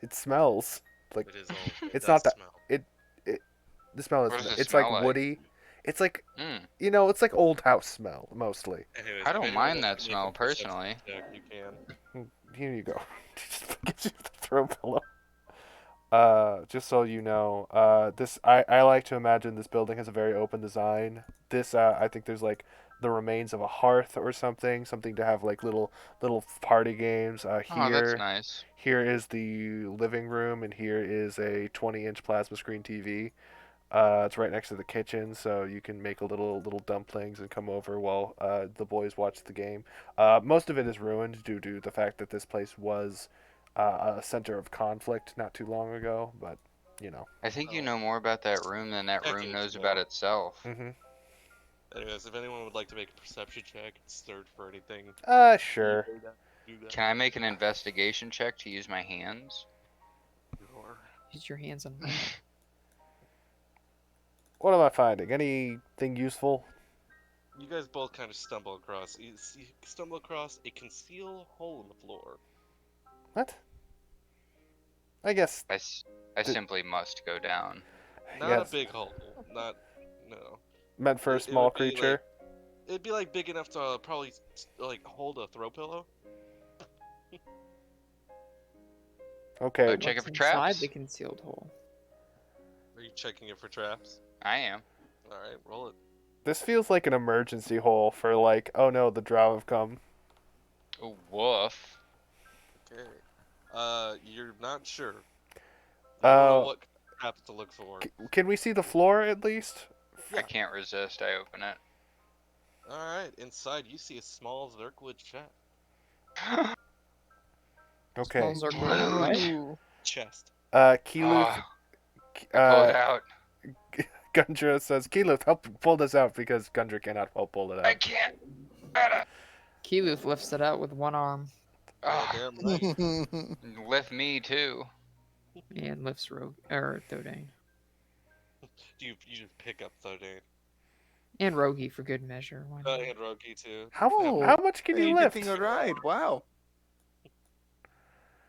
Speaker 6: It smells like.
Speaker 1: It is old. It
Speaker 6: It's
Speaker 1: does
Speaker 6: not that.
Speaker 1: smell.
Speaker 6: It. The smell is.
Speaker 3: What does it
Speaker 6: It's
Speaker 3: smell
Speaker 6: like
Speaker 3: like?
Speaker 6: woody. It's like
Speaker 3: Mm.
Speaker 6: it's like old house smell mostly.
Speaker 1: Anyways,
Speaker 3: I
Speaker 1: if
Speaker 3: don't
Speaker 1: anyone
Speaker 3: mind
Speaker 1: wants
Speaker 3: that
Speaker 1: to make
Speaker 3: smell
Speaker 1: a perception
Speaker 3: personally.
Speaker 1: check, you can.
Speaker 6: Here you go. Just get you the throw pillow. Just so you know, I like to imagine this building has a very open design. This I think there's like the remains of a hearth or something to have like little party games.
Speaker 3: Oh, that's
Speaker 6: Here
Speaker 3: nice.
Speaker 6: here is the living room, and here is a 20-inch plasma screen TV. It's right next to the kitchen, so you can make a little dumplings and come over while the boys watch the game. Most of it is ruined due to the fact that this place was a center of conflict not too long ago, but you know.
Speaker 3: I think you
Speaker 1: Oh,
Speaker 3: know more about that room than that room
Speaker 1: decades
Speaker 3: knows
Speaker 1: ago.
Speaker 3: about itself.
Speaker 6: Mm-hmm.
Speaker 1: Anyways, if anyone would like to make a perception check and search for anything,
Speaker 6: Sure.
Speaker 1: do that.
Speaker 3: Can I make an investigation check to use my hands?
Speaker 1: Sure.
Speaker 2: Use your hands on what?
Speaker 6: What am I finding? Anything useful?
Speaker 1: You guys both kind of stumble across. You stumble across a concealed hole in the floor.
Speaker 6: What? I guess.
Speaker 3: I
Speaker 6: Did-
Speaker 3: simply must go down.
Speaker 1: Not
Speaker 6: Yes.
Speaker 1: a big hole. Not no.
Speaker 6: Meant for a
Speaker 1: It
Speaker 6: small
Speaker 1: would be, like,
Speaker 6: creature.
Speaker 1: It'd be like big enough to probably like hold a throw pillow.
Speaker 6: Okay.
Speaker 3: Go check it
Speaker 2: What's
Speaker 3: for
Speaker 2: inside
Speaker 3: traps.
Speaker 2: the concealed hole?
Speaker 1: Are you checking it for traps?
Speaker 3: I am.
Speaker 1: All right, roll it.
Speaker 6: This feels like an emergency hole for like, oh no, the drow have come.
Speaker 3: Oh, woof.
Speaker 1: Okay. You're not sure. You don't know what traps to look for.
Speaker 6: Can we see the floor at least?
Speaker 3: I
Speaker 1: Yeah.
Speaker 3: can't resist. I open it.
Speaker 1: All right. Inside, you see a small Zerkwood chest.
Speaker 6: Okay.
Speaker 2: Smells are good. What?
Speaker 4: Ooh.
Speaker 1: Chest.
Speaker 6: Keeluth,
Speaker 3: Oh, I pull it
Speaker 6: uh,
Speaker 3: out.
Speaker 6: Gundra says, Keeluth, help pull this out because Gundra cannot help pull it
Speaker 3: I
Speaker 6: out.
Speaker 3: can't.
Speaker 2: Keeluth lifts it out with one arm
Speaker 3: Oh,
Speaker 1: Damn right.
Speaker 3: lift me too.
Speaker 2: and lifts Rogue or Thodane
Speaker 1: You just pick up Thodane.
Speaker 2: and Rogi for good measure. Why not?
Speaker 1: And Rogi too.
Speaker 6: How much can you
Speaker 4: Ain't
Speaker 6: lift?
Speaker 4: getting a ride. Wow.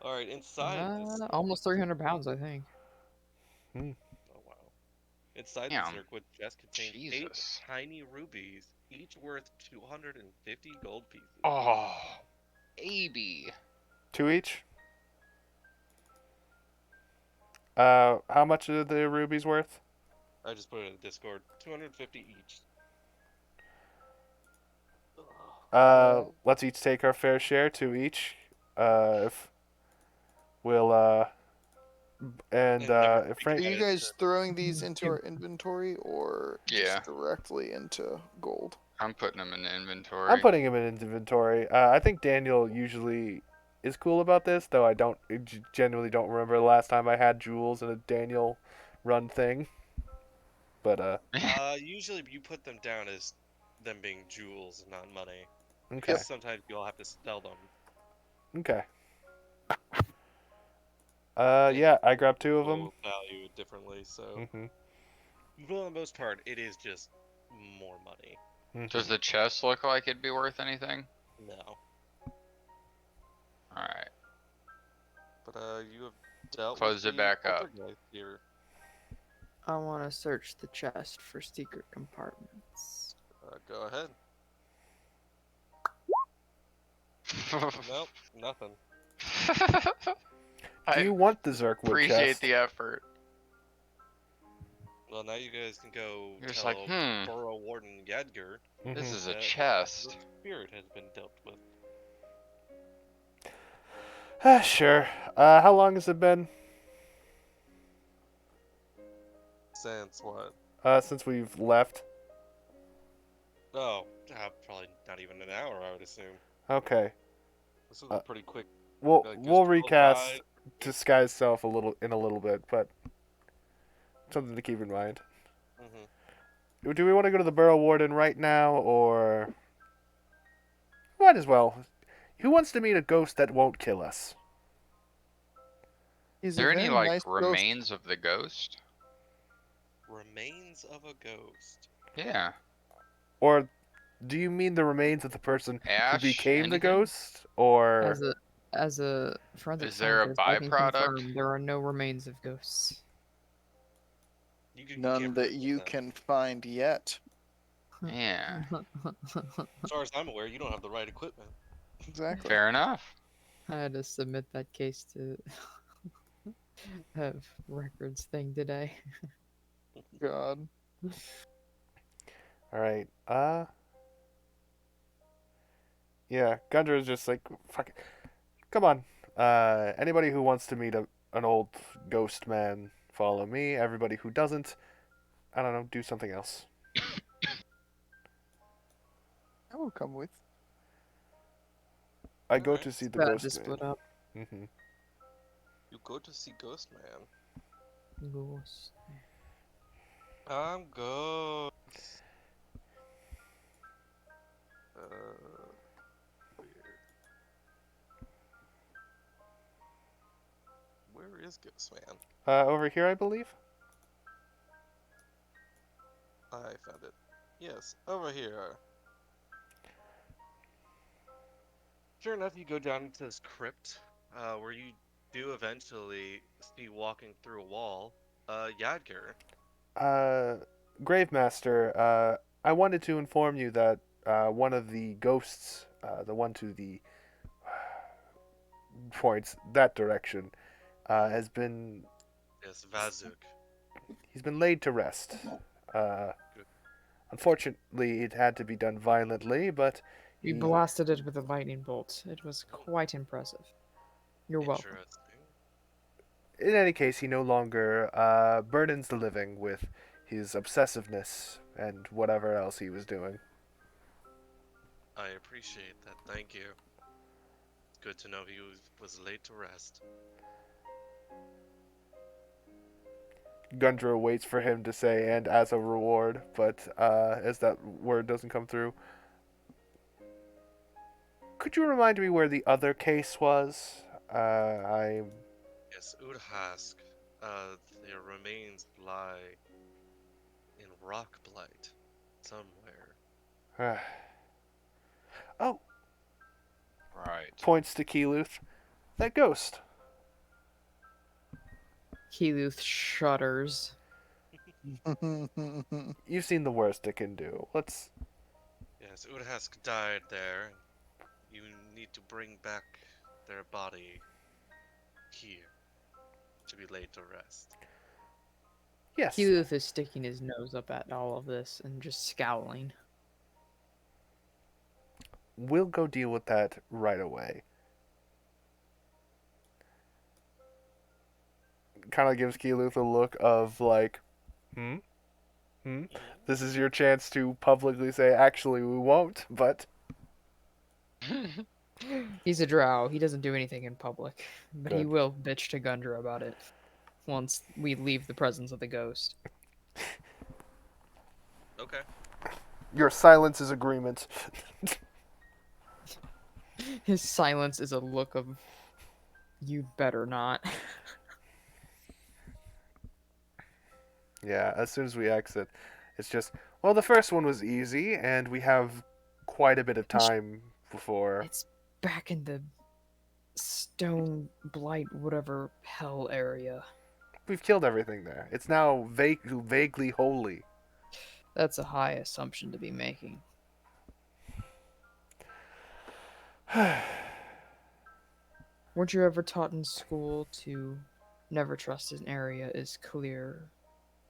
Speaker 1: All right. Inside this.
Speaker 2: Almost 300 pounds, I think.
Speaker 1: Oh wow. Inside
Speaker 3: Damn.
Speaker 1: the Zerkwood chest contains 8
Speaker 3: Jesus.
Speaker 1: tiny rubies, each worth 250 gold pieces.
Speaker 3: Oh, baby.
Speaker 6: 2 each? How much are the rubies worth?
Speaker 1: I just put it in Discord. 250 each.
Speaker 6: Let's each take our fair share, 2 each. If we'll, and, if
Speaker 4: Are
Speaker 6: Frank,
Speaker 4: you guys throwing these into our inventory or
Speaker 3: Yeah.
Speaker 4: just directly into gold?
Speaker 3: I'm putting them in the inventory.
Speaker 6: I'm putting him in inventory. I think Daniel usually is cool about this, though I genuinely don't remember the last time I had jewels in a Daniel run thing. But,
Speaker 1: Usually you put them down as them being jewels, not money.
Speaker 6: okay.
Speaker 1: Because sometimes you'll have to sell them.
Speaker 6: Okay. Yeah, I grabbed 2 of them.
Speaker 1: People value it differently, so
Speaker 6: Mm-hmm.
Speaker 1: for the most part, it is just more money.
Speaker 3: Does the chest look like it'd be worth anything?
Speaker 1: No,
Speaker 3: Alright.
Speaker 1: but you have dealt
Speaker 3: Close
Speaker 1: with
Speaker 3: it
Speaker 1: the
Speaker 3: back up.
Speaker 1: poltergeist here.
Speaker 2: I want to search the chest for secret compartments.
Speaker 1: Go ahead. Nope, nothing.
Speaker 6: Do you want the Zerkwood
Speaker 3: Appreciate
Speaker 6: chest?
Speaker 3: the effort.
Speaker 1: Well, now you guys can go
Speaker 3: You're just
Speaker 1: tell
Speaker 3: like,
Speaker 1: Borough Warden Yadgar
Speaker 3: This
Speaker 6: Mhm.
Speaker 3: is a
Speaker 1: that the
Speaker 3: chest.
Speaker 1: spirit has been dealt with.
Speaker 6: Sure. How long has it been?
Speaker 1: Since what?
Speaker 6: Since we've left?
Speaker 1: Oh, probably not even an hour, I would assume.
Speaker 6: Okay.
Speaker 1: This was a pretty quick.
Speaker 6: We'll
Speaker 1: just
Speaker 6: we'll
Speaker 1: close
Speaker 6: recast
Speaker 1: by.
Speaker 6: disguise self a little bit, but something to keep in mind.
Speaker 1: Mhm.
Speaker 6: Do we want to go to the Borough Warden right now, or might as well? Who wants to meet a ghost that won't kill us?
Speaker 4: Is
Speaker 3: there
Speaker 4: a
Speaker 3: any
Speaker 4: very
Speaker 3: like
Speaker 4: nice ghost.
Speaker 3: remains of the ghost?
Speaker 1: Remains of a ghost.
Speaker 3: Yeah.
Speaker 6: Or do you mean the remains of the person who
Speaker 3: Ash,
Speaker 6: became the
Speaker 3: anything?
Speaker 6: ghost? Or
Speaker 2: As a forensic
Speaker 3: Is there a
Speaker 2: scientist, I can
Speaker 3: byproduct?
Speaker 2: confirm there are no remains of ghosts.
Speaker 1: You
Speaker 4: None
Speaker 1: can't
Speaker 4: that
Speaker 1: prove
Speaker 4: you
Speaker 1: that.
Speaker 4: can find yet.
Speaker 3: Yeah.
Speaker 1: As far as I'm aware, you don't have the right equipment.
Speaker 4: Exactly.
Speaker 3: Fair enough.
Speaker 2: I had to submit that case to have records thing today.
Speaker 4: God.
Speaker 6: all right. Yeah, Gundra is just like, fuck it. Come on. Anybody who wants to meet an old ghost man, follow me. Everybody who doesn't, I don't know, do something else.
Speaker 4: I will come with.
Speaker 6: I
Speaker 1: All
Speaker 6: go
Speaker 1: right.
Speaker 6: to see the
Speaker 2: Bad to
Speaker 6: ghost
Speaker 2: split
Speaker 6: man.
Speaker 2: up.
Speaker 6: Hmm.
Speaker 1: You go to see Ghost Man.
Speaker 2: Ghost.
Speaker 1: I'm Ghost. Weird. Where is Ghost Man?
Speaker 6: Over here, I believe.
Speaker 1: I found it. Yes, over here. Sure enough, you go down into this crypt, where you do eventually see walking through a wall, Yadgar.
Speaker 6: Uh, Gravemaster, I wanted to inform you that one of the ghosts, the one to the points that direction, has been
Speaker 1: Yes, Vazuk.
Speaker 6: he's been laid to rest. Uh,
Speaker 1: Good.
Speaker 6: Unfortunately, it had to be done violently, but
Speaker 2: We
Speaker 6: he,
Speaker 2: blasted it with a lightning bolt. It was quite impressive. You're welcome.
Speaker 1: Interesting.
Speaker 6: in any case, he no longer burdens the living with his obsessiveness and whatever else he was doing.
Speaker 1: I appreciate that. Thank you. It's good to know was laid to rest.
Speaker 6: Gundra waits for him to say, and as a reward, but as that word doesn't come through, could you remind me where the other case was? I.
Speaker 1: Yes, Udhask. Their remains lie in rock blight somewhere.
Speaker 6: Oh,
Speaker 3: Right.
Speaker 6: points to Keluth. That ghost.
Speaker 2: Keluth shudders.
Speaker 6: You've seen the worst it can do. Let's.
Speaker 1: Yes, Udhask died there. You need to bring back their body here to be laid to rest.
Speaker 6: Yes,
Speaker 2: Keluth is sticking his nose up at all of this and just scowling.
Speaker 6: we'll go deal with that right away. Kind of gives Keluth a look of like, hmm? Hmm? This is your chance to publicly say, actually, we won't, but.
Speaker 2: He's a drow. He doesn't do anything in public, but he
Speaker 6: Good.
Speaker 2: will bitch to Gundra about it once we leave the presence of the ghost.
Speaker 1: Okay.
Speaker 6: Your silence is agreement.
Speaker 2: His silence is a look of, you better not.
Speaker 6: Yeah, as soon as we exit, it's just, well, the first one was easy, and we have quite a bit of time before.
Speaker 2: It's back in the stone blight whatever hell area.
Speaker 6: We've killed everything there. It's now vaguely holy.
Speaker 2: That's a high assumption to be making. Weren't you ever taught in school to never trust an area is clear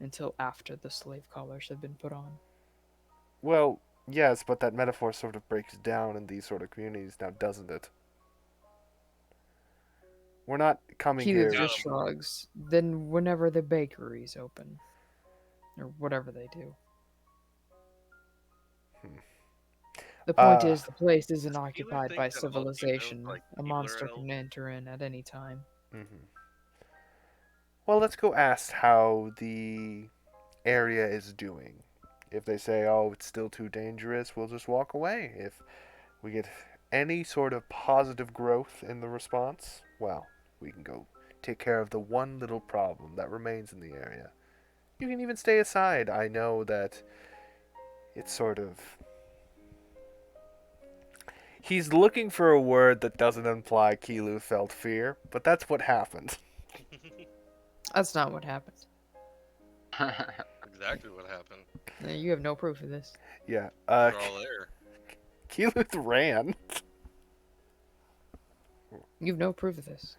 Speaker 2: until after the slave collars have been put on?
Speaker 6: Well, yes, but that metaphor sort of breaks down in these sort of communities now, doesn't it? We're not coming
Speaker 2: Keyleth
Speaker 6: here.
Speaker 2: just shrugs. Then whenever the bakery's open. Or whatever they do.
Speaker 6: Hmm.
Speaker 2: The point
Speaker 6: Uh,
Speaker 2: is, the place isn't
Speaker 1: Does Keeler
Speaker 2: occupied
Speaker 1: think
Speaker 2: by
Speaker 1: that all he knows,
Speaker 2: civilization.
Speaker 1: like
Speaker 2: A
Speaker 1: Keeler
Speaker 2: monster
Speaker 1: elf?
Speaker 2: can enter in at any time.
Speaker 6: Mm-hmm. Well, let's go ask how the area is doing. If they say, oh, it's still too dangerous, we'll just walk away. If we get any sort of positive growth in the response, well, we can go take care of the one little problem that remains in the area. You can even stay aside. I know that it's sort of. He's looking for a word that doesn't imply Kilu felt fear, but that's what happened.
Speaker 2: That's not what happened.
Speaker 1: Exactly what happened.
Speaker 2: You have no proof of this.
Speaker 6: Yeah.
Speaker 1: We're all there.
Speaker 6: Keyleth ran.
Speaker 2: You have no proof of this.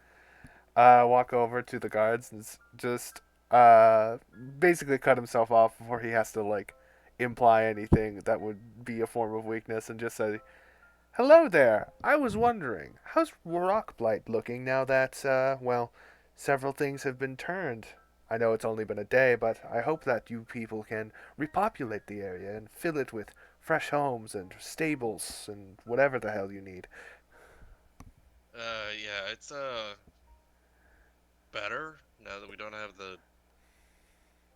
Speaker 6: Walk over to the guards and just basically cut himself off before he has to like imply anything that would be a form of weakness, and just say, "Hello there. I was wondering, how's Rockblight looking now that well, several things have been turned. I know it's only been a day, but I hope that you people can repopulate the area and fill it with fresh homes and stables and whatever the hell you need."
Speaker 1: Yeah, it's better now that we don't have the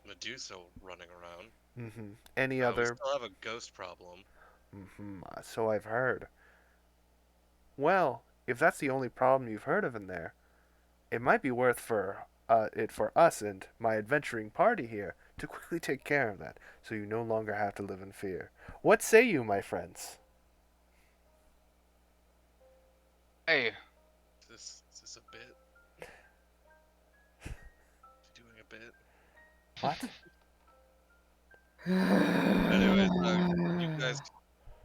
Speaker 1: Medusa running around.
Speaker 6: Any
Speaker 1: We
Speaker 6: other?
Speaker 1: still have a ghost problem.
Speaker 6: So I've heard. Well, if that's the only problem you've heard of in there, it might be worth for us and my adventuring party here to quickly take care of that, so you no longer have to live in fear. What say you, my friends?
Speaker 3: Hey,
Speaker 1: Is this a bit? You doing a bit?
Speaker 6: What?
Speaker 1: Anyways, you guys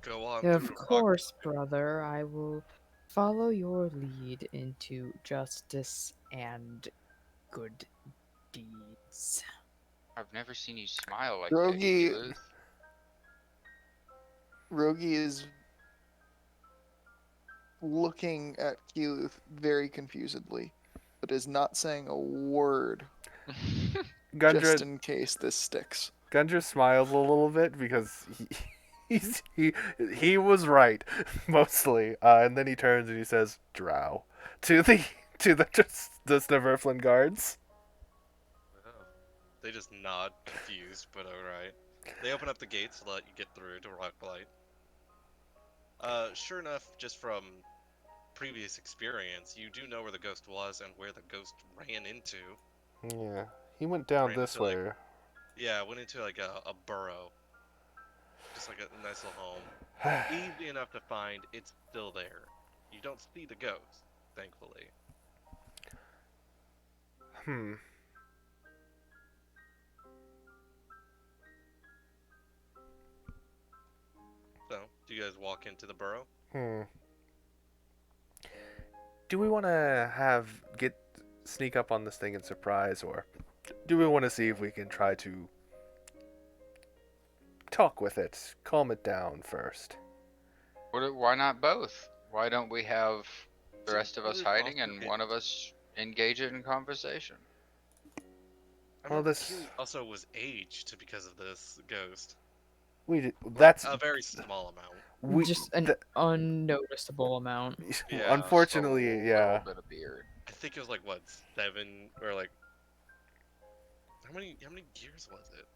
Speaker 1: go on
Speaker 2: Of
Speaker 1: through Rock.
Speaker 2: course, brother, I will follow your lead into justice and good deeds.
Speaker 3: I've never seen you smile like that,
Speaker 4: Rogi,
Speaker 3: Keyleth.
Speaker 4: Rogi is looking at Keyleth very confusedly, but is not saying a word just
Speaker 6: Gundra
Speaker 4: in case this sticks.
Speaker 6: Gundra smiles a little bit because he was right mostly, and then he turns and he says "drow" to the Sneverflin guards.
Speaker 1: Oh. They just nod, confused, but alright. They open up the gates to let you get through to Rockblight. Sure enough, just from previous experience, you do know where the ghost was and where the ghost ran into.
Speaker 6: Yeah, he went down
Speaker 1: Ran
Speaker 6: this
Speaker 1: into, like,
Speaker 6: way.
Speaker 1: yeah, went into like a burrow. Just like a nice little home. Easy enough to find, it's still there. You don't see the ghost, thankfully.
Speaker 6: Hmm.
Speaker 1: So, do you guys walk into the burrow?
Speaker 6: Hmm. Do we want to sneak up on this thing and surprise, or do we want to see if we can try to talk with it, calm it down first?
Speaker 3: Why not both? Why don't we have the
Speaker 1: So
Speaker 3: rest of
Speaker 1: you
Speaker 3: us
Speaker 1: would
Speaker 3: hiding
Speaker 1: also
Speaker 3: and
Speaker 1: get-
Speaker 3: one of us engage it in conversation?
Speaker 1: I
Speaker 6: Well,
Speaker 1: remember
Speaker 6: this
Speaker 1: Keely also was aged because of this ghost.
Speaker 6: that's
Speaker 1: A very small amount.
Speaker 6: we
Speaker 2: Just an
Speaker 6: th-
Speaker 2: unnoticeable amount.
Speaker 1: Yeah.
Speaker 3: Just a
Speaker 6: unfortunately,
Speaker 3: little
Speaker 6: yeah.
Speaker 3: bit of beard.
Speaker 1: I think it was like what, 7 or like how many years was it?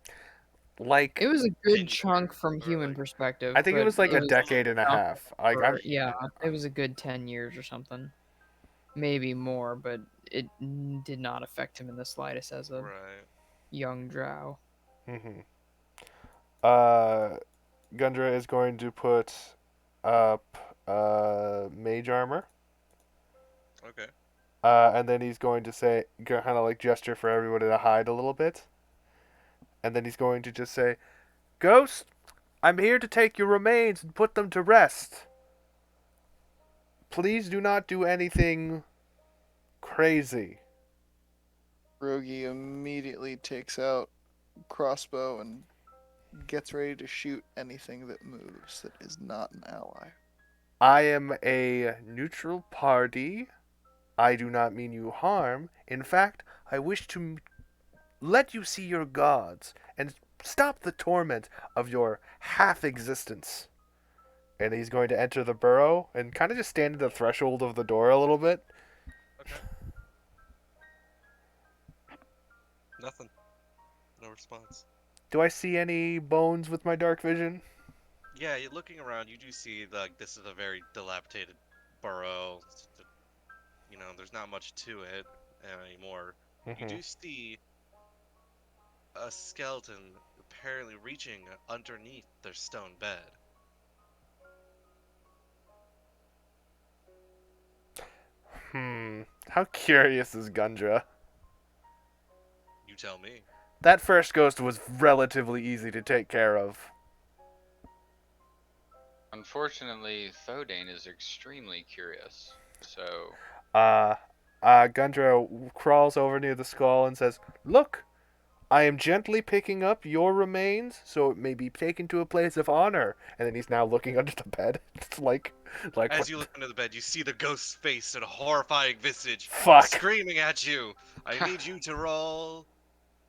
Speaker 6: Like
Speaker 2: It was a
Speaker 1: 10
Speaker 2: good chunk
Speaker 1: years
Speaker 2: from
Speaker 1: or
Speaker 2: human
Speaker 1: like
Speaker 2: perspective,
Speaker 6: I think it
Speaker 2: but
Speaker 6: was like
Speaker 2: it
Speaker 6: a
Speaker 2: was
Speaker 6: decade and a
Speaker 2: enough
Speaker 6: half. Like I'm
Speaker 2: for, yeah, it was a good 10 years or something. Maybe more, but it did not affect him in the slightest as a
Speaker 1: right.
Speaker 2: young drow.
Speaker 6: hmm uh Gundra is going to put up mage armor.
Speaker 1: Okay.
Speaker 6: And then he's going to say, kind of like gesture for everybody to hide a little bit. And then he's going to just say, "Ghost, I'm here to take your remains and put them to rest. Please do not do anything crazy."
Speaker 4: Rogi immediately takes out crossbow and gets ready to shoot anything that moves that is not an ally.
Speaker 6: I am a neutral party. I do not mean you harm. In fact, I wish to let you see your gods and stop the torment of your half existence. And he's going to enter the burrow and kind of just stand at the threshold of the door a little bit.
Speaker 1: Okay. Nothing. No response.
Speaker 6: Do I see any bones with my dark vision?
Speaker 1: Yeah, you're looking around, you do see like this is a very dilapidated burrow. There's not much to it anymore. You
Speaker 6: Mm-hmm.
Speaker 1: do see a skeleton apparently reaching underneath their stone bed.
Speaker 6: How curious is Gundra?
Speaker 1: You tell me.
Speaker 6: That first ghost was relatively easy to take care of.
Speaker 3: Unfortunately, Thodane is extremely curious. So,
Speaker 6: Uh, Gundra crawls over near the skull and says, "Look, I am gently picking up your remains, so it may be taken to a place of honor." And then he's now looking under the bed. It's like
Speaker 1: As
Speaker 6: what?
Speaker 1: you look into the bed, you see the ghost's face and a horrifying visage
Speaker 6: Fuck.
Speaker 1: screaming at you. I need you to roll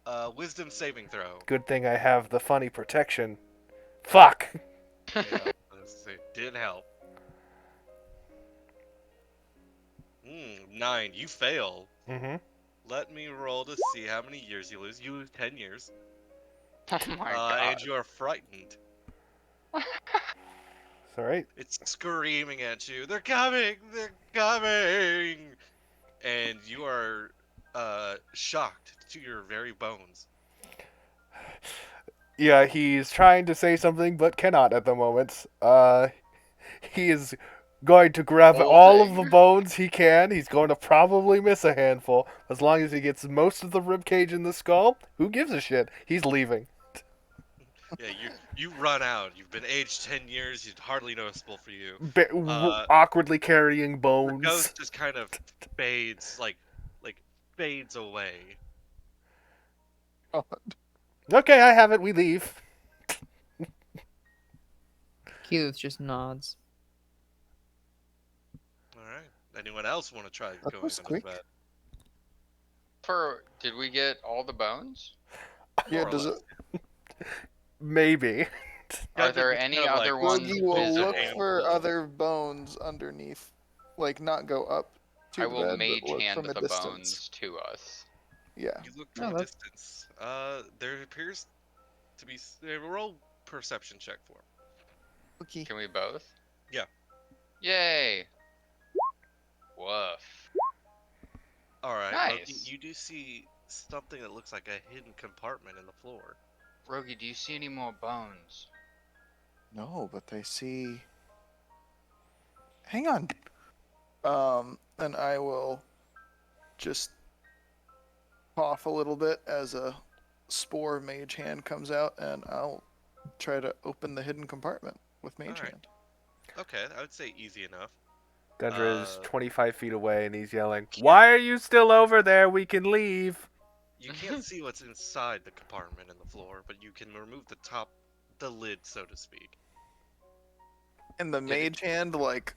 Speaker 1: a wisdom saving throw.
Speaker 6: Good thing I have the funny protection. Fuck.
Speaker 1: Yeah, it did help. 9. You fail.
Speaker 6: Mm-hmm.
Speaker 1: Let me roll to see how many years you lose. You lose 10 years.
Speaker 3: oh my
Speaker 1: And
Speaker 3: god.
Speaker 1: you are frightened.
Speaker 6: It's all right.
Speaker 1: It's screaming at you. They're coming! They're coming! And you are shocked to your very bones.
Speaker 6: Yeah, he's trying to say something but cannot at the moment. He is going to grab all of the
Speaker 3: Bolting.
Speaker 6: bones he can. He's going to probably miss a handful. As long as he gets most of the rib cage in the skull, who gives a shit? He's leaving.
Speaker 1: Yeah, you run out. You've been aged 10 years. It's hardly noticeable for you.
Speaker 6: Awkwardly carrying
Speaker 1: The
Speaker 6: bones.
Speaker 1: ghost just kind of fades, like fades away.
Speaker 4: God.
Speaker 6: Okay, I have it. We leave.
Speaker 2: Keyleth just nods.
Speaker 1: All right. Anyone else want to try
Speaker 4: That
Speaker 1: going
Speaker 4: was
Speaker 1: under the
Speaker 4: quick.
Speaker 1: bed?
Speaker 3: Did we get all the bones?
Speaker 4: Yeah,
Speaker 1: More or
Speaker 4: does
Speaker 1: less.
Speaker 4: it?
Speaker 6: Maybe.
Speaker 3: Are
Speaker 1: Gundren
Speaker 3: there
Speaker 1: just
Speaker 3: any
Speaker 1: kind of, like,
Speaker 3: other ones
Speaker 4: Boogie will
Speaker 1: pulls a
Speaker 4: look
Speaker 3: visible?
Speaker 4: for
Speaker 1: handful.
Speaker 4: other bones underneath, like not go up to
Speaker 3: I
Speaker 4: the
Speaker 3: will
Speaker 4: bed,
Speaker 3: mage
Speaker 4: but look
Speaker 3: hand
Speaker 4: from a
Speaker 3: the
Speaker 4: distance.
Speaker 3: bones to us.
Speaker 4: Yeah.
Speaker 1: You look
Speaker 2: No,
Speaker 1: from a
Speaker 2: that's
Speaker 1: distance. There appears to be. Roll perception check for 'em.
Speaker 4: Okay.
Speaker 3: Can we both?
Speaker 1: Yeah.
Speaker 3: Yay! Woof.
Speaker 1: All right, Loki.
Speaker 3: Nice.
Speaker 1: You do see something that looks like a hidden compartment in the floor.
Speaker 3: Rogi, do you see any more bones?
Speaker 4: No, but they see. Hang on. And I will just cough a little bit as a spore mage hand comes out, and I'll try to open the hidden compartment with mage
Speaker 1: Alright.
Speaker 4: hand.
Speaker 1: Okay, I would say easy enough.
Speaker 6: Gundra is
Speaker 1: Uh,
Speaker 6: 25 feet away and he's yelling,
Speaker 1: can't-
Speaker 6: "Why are you still over there? We can leave."
Speaker 1: You can't see what's inside the compartment in the floor, but you can remove the lid, so to speak.
Speaker 4: And the
Speaker 3: Did it-
Speaker 4: mage hand, like,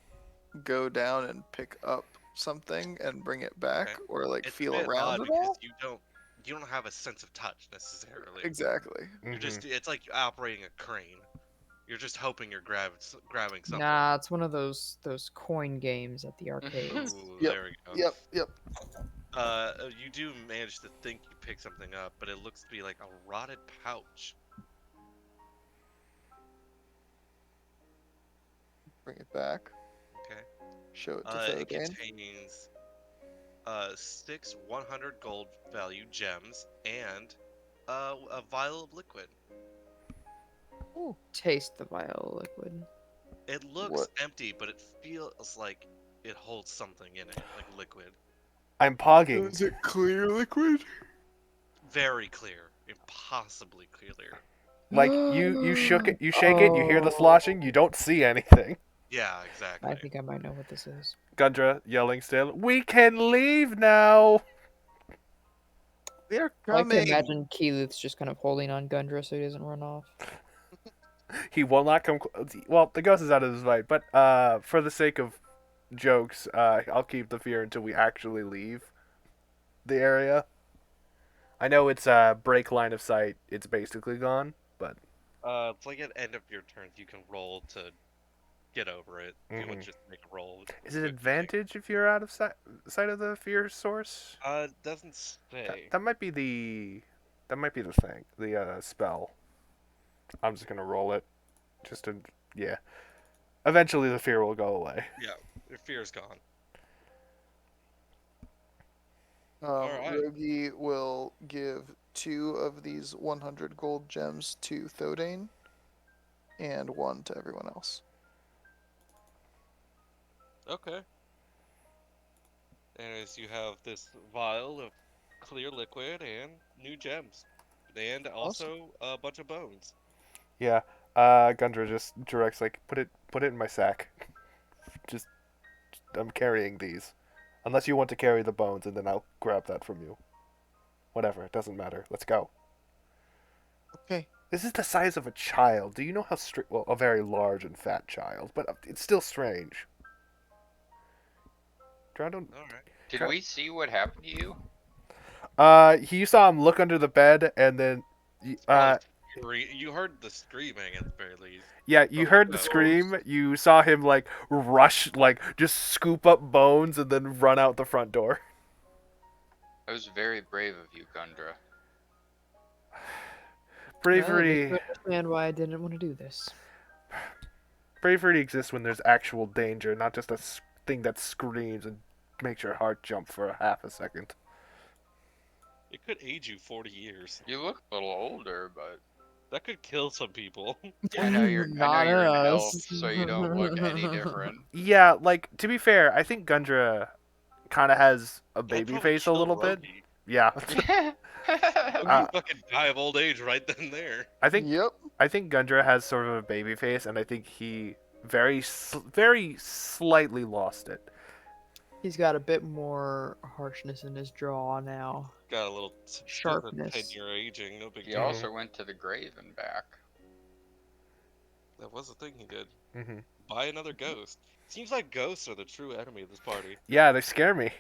Speaker 4: go down and pick up something and bring it back,
Speaker 1: Okay.
Speaker 4: or like
Speaker 1: It's
Speaker 4: feel
Speaker 1: a bit
Speaker 4: around
Speaker 1: odd
Speaker 4: it
Speaker 1: because
Speaker 4: all?
Speaker 1: you don't have a sense of touch necessarily.
Speaker 4: Exactly.
Speaker 1: You're just it's like operating a crane. You're just hoping you're grabbing something.
Speaker 2: nah. It's one of those coin games at the arcades.
Speaker 1: Ooh,
Speaker 4: Yep.
Speaker 1: there we go.
Speaker 4: Yep.
Speaker 1: You do manage to think you pick something up, but it looks to be like a rotted pouch.
Speaker 4: Bring it back.
Speaker 1: Okay.
Speaker 4: Show it to
Speaker 1: It
Speaker 4: Fodane.
Speaker 1: contains 6 100 gold value gems and a vial of liquid.
Speaker 2: Taste the vial liquid.
Speaker 1: It looks
Speaker 4: What?
Speaker 1: empty, but it feels like it holds something in it, like liquid.
Speaker 6: I'm pogging.
Speaker 4: Is it clear liquid?
Speaker 1: Very clear, impossibly clear.
Speaker 6: Like you shook it, you shake it, you hear the sloshing, you don't see anything.
Speaker 1: Yeah, exactly.
Speaker 2: I think I might know what this is.
Speaker 6: Gundra yelling still, "We can leave now."
Speaker 4: They're
Speaker 2: I like to
Speaker 4: coming.
Speaker 2: imagine Keyleth's just kind of holding on Gundra so he doesn't run off.
Speaker 6: He will not come. Well, the ghost is out of his fight, but for the sake of jokes, I'll keep the fear until we actually leave the area. I know it's break line of sight. It's basically gone, but
Speaker 1: It's like at end of your turn, you can roll to get over it. You would
Speaker 6: Mhm.
Speaker 1: just make a roll.
Speaker 6: is it
Speaker 1: with
Speaker 6: advantage if you're out of sight of the fear source?
Speaker 1: It doesn't say.
Speaker 6: That might be the thing, the spell. I'm just gonna roll it, just to yeah. Eventually, the fear will go away.
Speaker 1: Yeah, your fear's gone. Alright.
Speaker 4: Rogi will give 2 of these 100 gold gems to Thodane and 1 to everyone else.
Speaker 1: Okay. And as you have this vial of clear liquid and new gems. And
Speaker 4: Awesome.
Speaker 1: also a bunch of bones.
Speaker 6: Yeah. Gundra just directs like put it in my sack. Just I'm carrying these. Unless you want to carry the bones, and then I'll grab that from you. Whatever, it doesn't matter. Let's go.
Speaker 4: Okay.
Speaker 6: This is the size of a child. Do you know how well, a very large and fat child, but it's still strange. Try don't.
Speaker 1: Alright.
Speaker 3: Did
Speaker 6: Try...
Speaker 3: we see what happened to you?
Speaker 6: You saw him look under the bed, and then,
Speaker 1: Probably you heard the screaming at the very least.
Speaker 6: yeah, you
Speaker 1: From
Speaker 6: heard the
Speaker 1: the
Speaker 6: scream. You saw him like rush, like just scoop up bones, and then run out the front door.
Speaker 3: That was very brave of you, Gundra.
Speaker 2: Well, it makes
Speaker 6: Bravery,
Speaker 2: you understand why I didn't want to do this.
Speaker 6: bravery exists when there's actual danger, not just a thing that screams and makes your heart jump for a half a second.
Speaker 1: It could age you 40 years.
Speaker 3: You look a little older, but
Speaker 1: That could kill some people.
Speaker 3: I know
Speaker 2: Not
Speaker 3: you're an elf,
Speaker 2: us.
Speaker 3: so you don't look any different.
Speaker 6: Yeah, like to be fair, I think Gundra kind of has a
Speaker 1: I'd
Speaker 6: baby
Speaker 1: probably
Speaker 6: face a
Speaker 1: kill
Speaker 6: little bit.
Speaker 1: Rogi.
Speaker 6: Yeah.
Speaker 1: Rogi fucking die of old age right then and there.
Speaker 4: Yep.
Speaker 6: I think Gundra has sort of a baby face, and I think he very slightly lost it.
Speaker 2: He's got a bit more harshness in his draw now.
Speaker 1: Got a little
Speaker 2: Sharpness.
Speaker 1: 10-year aging, no big
Speaker 3: He
Speaker 1: deal.
Speaker 3: also went to the grave and back.
Speaker 1: That was the thing he did.
Speaker 6: Mm-hmm.
Speaker 1: Buy another ghost. Seems like ghosts are the true enemy of this party.
Speaker 6: Yeah, they scare me.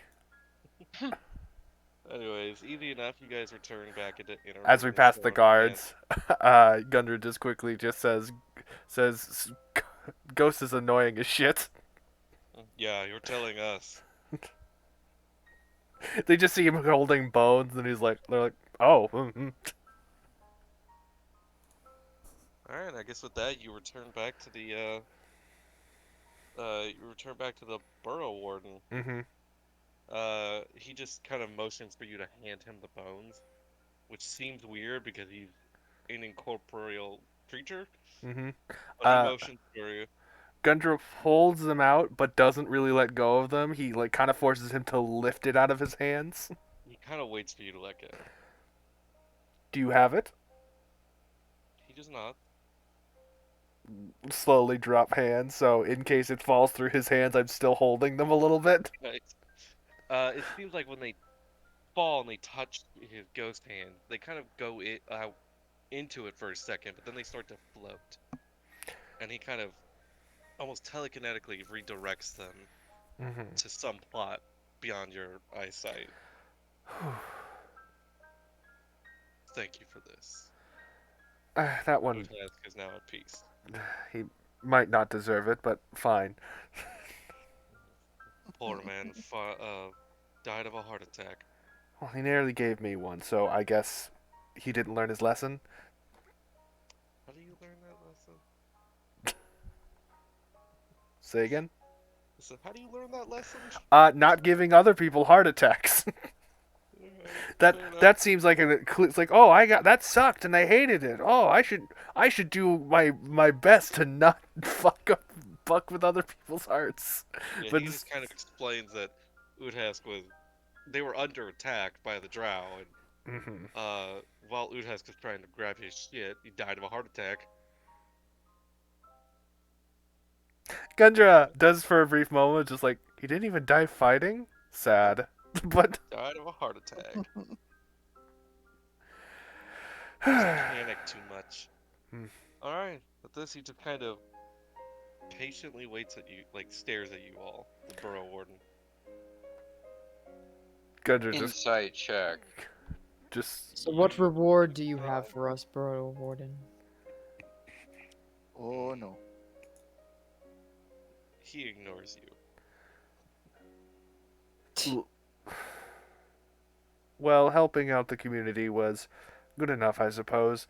Speaker 1: Anyways, easy enough. You guys return back into inner
Speaker 6: As we
Speaker 1: rooms,
Speaker 6: pass the
Speaker 1: so,
Speaker 6: guards, Gundra just quickly just says, "Ghost is annoying as shit."
Speaker 1: yeah, you're telling us.
Speaker 6: They just see him holding bones, and they're like, "Oh." Mm-hmm.
Speaker 1: All right, I guess with that, you return back to the burrow warden.
Speaker 6: Mm-hmm.
Speaker 1: He just kind of motions for you to hand him the bones, which seems weird because he's an incorporeal creature.
Speaker 6: Mm-hmm.
Speaker 1: But he motions for you.
Speaker 6: Gundra holds them out, but doesn't really let go of them. He like kind of forces him to lift it out of his hands.
Speaker 1: He kind of waits for you to let go.
Speaker 6: Do you have it?
Speaker 1: He does not.
Speaker 6: Slowly drop hands, so in case it falls through his hands, I'm still holding them a little bit.
Speaker 1: Right. It seems like when they fall and they touch his ghost hand, they kind of go out into it for a second, but then they start to float. And he kind of almost telekinetically redirects them
Speaker 6: Mm-hmm.
Speaker 1: to some plot beyond your eyesight. Thank you for this.
Speaker 6: That one,
Speaker 1: Uthask is now at peace.
Speaker 6: he might not deserve it, but fine.
Speaker 1: Poor man died of a heart attack.
Speaker 6: Well, he nearly gave me one, so I guess he didn't learn his lesson.
Speaker 1: How do you learn that lesson?
Speaker 6: Say again?
Speaker 1: So how do you learn that lesson?
Speaker 6: Not giving other people heart attacks. That seems like it's like, oh, I got that sucked and I hated it. Oh, I should do my best to not fuck with other people's hearts.
Speaker 1: Yeah,
Speaker 6: But
Speaker 1: he just kind of explains that Uthask they were under attack by the Drow, and
Speaker 6: mm-hmm.
Speaker 1: While Uthask was trying to grab his shit, he died of a heart attack.
Speaker 6: Gundra does for a brief moment, just like he didn't even die fighting. Sad, but
Speaker 1: Died of a heart attack. Panicked too much. Alright, with this he just kind of patiently waits at you, like stares at you all, the burrow warden.
Speaker 6: Gundra
Speaker 3: Insight check.
Speaker 6: just
Speaker 2: So what reward do you have for us, Burrow Warden?
Speaker 4: Oh no.
Speaker 1: He ignores you.
Speaker 6: Well, helping out the community was good enough, I suppose.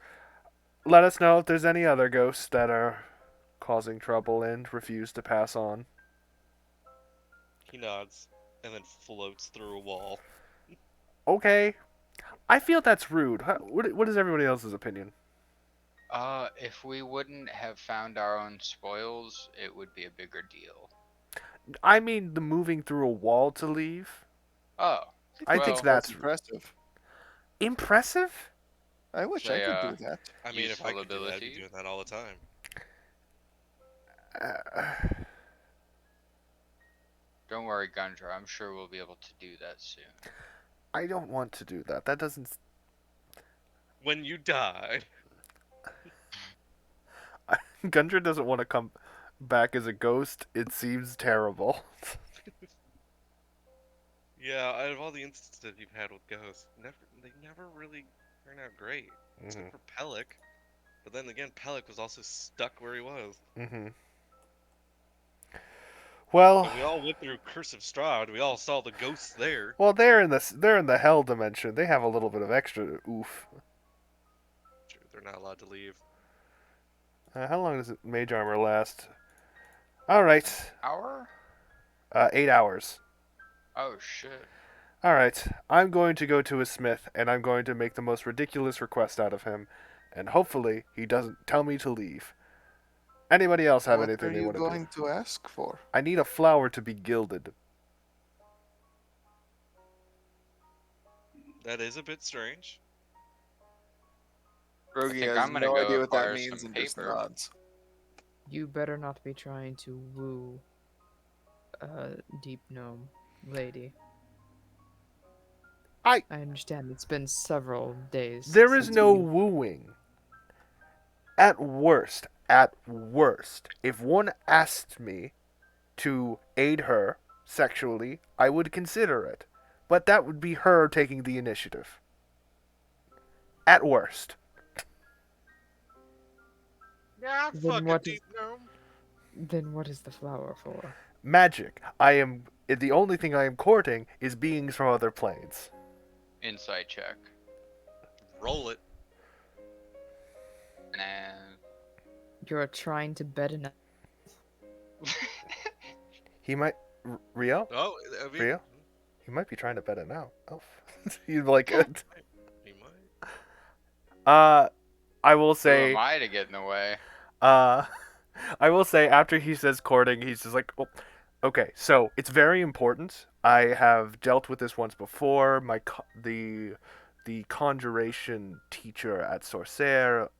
Speaker 6: Let us know if there's any other ghosts that are causing trouble and refuse to pass on.
Speaker 1: He nods, and then floats through a wall.
Speaker 6: Okay. I feel that's rude. What is everybody else's opinion?
Speaker 3: If we wouldn't have found our own spoils, it would be a bigger deal.
Speaker 6: I mean, the moving through a wall to leave.
Speaker 3: Oh,
Speaker 4: I
Speaker 6: I
Speaker 4: think
Speaker 6: think
Speaker 3: well,
Speaker 4: that's
Speaker 6: that's
Speaker 4: impressive.
Speaker 6: impressive.
Speaker 4: I wish I
Speaker 3: say
Speaker 4: could do that.
Speaker 1: I mean, if I
Speaker 3: useful
Speaker 1: could do that, I'd be
Speaker 3: ability.
Speaker 1: doing that all the time.
Speaker 3: Don't worry, Gundra. I'm sure we'll be able to do that soon.
Speaker 6: I don't want to do that. That doesn't.
Speaker 1: When you die.
Speaker 6: Gundra doesn't want to come back as a ghost. It seems terrible.
Speaker 1: Yeah, out of all the instances you've had with ghosts, they never really turn out great. Except for Pellic. But then again, Pellic was also stuck where he was.
Speaker 6: Mm-hmm. Well,
Speaker 1: And we all went through Curse of Strahd. We all saw the ghosts there.
Speaker 6: they're in the hell dimension. They have a little bit of extra oof.
Speaker 1: True, they're not allowed to leave.
Speaker 6: How long does mage armor last? All right,
Speaker 3: Hour?
Speaker 6: 8 hours.
Speaker 3: Oh shit.
Speaker 6: All right, I'm going to go to a smith and I'm going to make the most ridiculous request out of him, and hopefully he doesn't tell me to leave. Anybody else have
Speaker 4: What are
Speaker 6: anything they
Speaker 4: you
Speaker 6: want to do?
Speaker 4: going to ask for?
Speaker 6: I need a flower to be gilded.
Speaker 1: That is a bit strange.
Speaker 3: I
Speaker 4: Rogi
Speaker 3: think
Speaker 4: has
Speaker 3: I'm gonna
Speaker 4: no
Speaker 3: go
Speaker 4: idea what that
Speaker 3: acquire
Speaker 4: means
Speaker 3: some
Speaker 4: and just
Speaker 3: paper.
Speaker 4: nods.
Speaker 2: You better not be trying to woo a deep gnome lady.
Speaker 6: I
Speaker 2: understand it's been several days.
Speaker 6: There is
Speaker 2: since
Speaker 6: no
Speaker 2: we-
Speaker 6: wooing. At worst, if one asked me to aid her sexually, I would consider it. But that would be her taking the initiative. At worst.
Speaker 1: Yeah, I'd
Speaker 2: Then
Speaker 1: fuck a
Speaker 2: what
Speaker 1: deep gnome.
Speaker 2: Then what is the flower for?
Speaker 6: Magic. The only thing I am courting is beings from other planes.
Speaker 3: Insight check.
Speaker 1: Roll it.
Speaker 3: And
Speaker 2: You're trying to bet an
Speaker 6: He might Rio?
Speaker 1: Oh, I mean,
Speaker 6: Rio? He might be trying to bet it now. Oh. He's like it.
Speaker 1: he might.
Speaker 6: I will
Speaker 3: who
Speaker 6: say
Speaker 3: am I to get in the way?
Speaker 6: Uh, I will say after he says courting, he's just like, oh, okay. So it's very important. I have dealt with this once before. The conjuration teacher at Sorcerre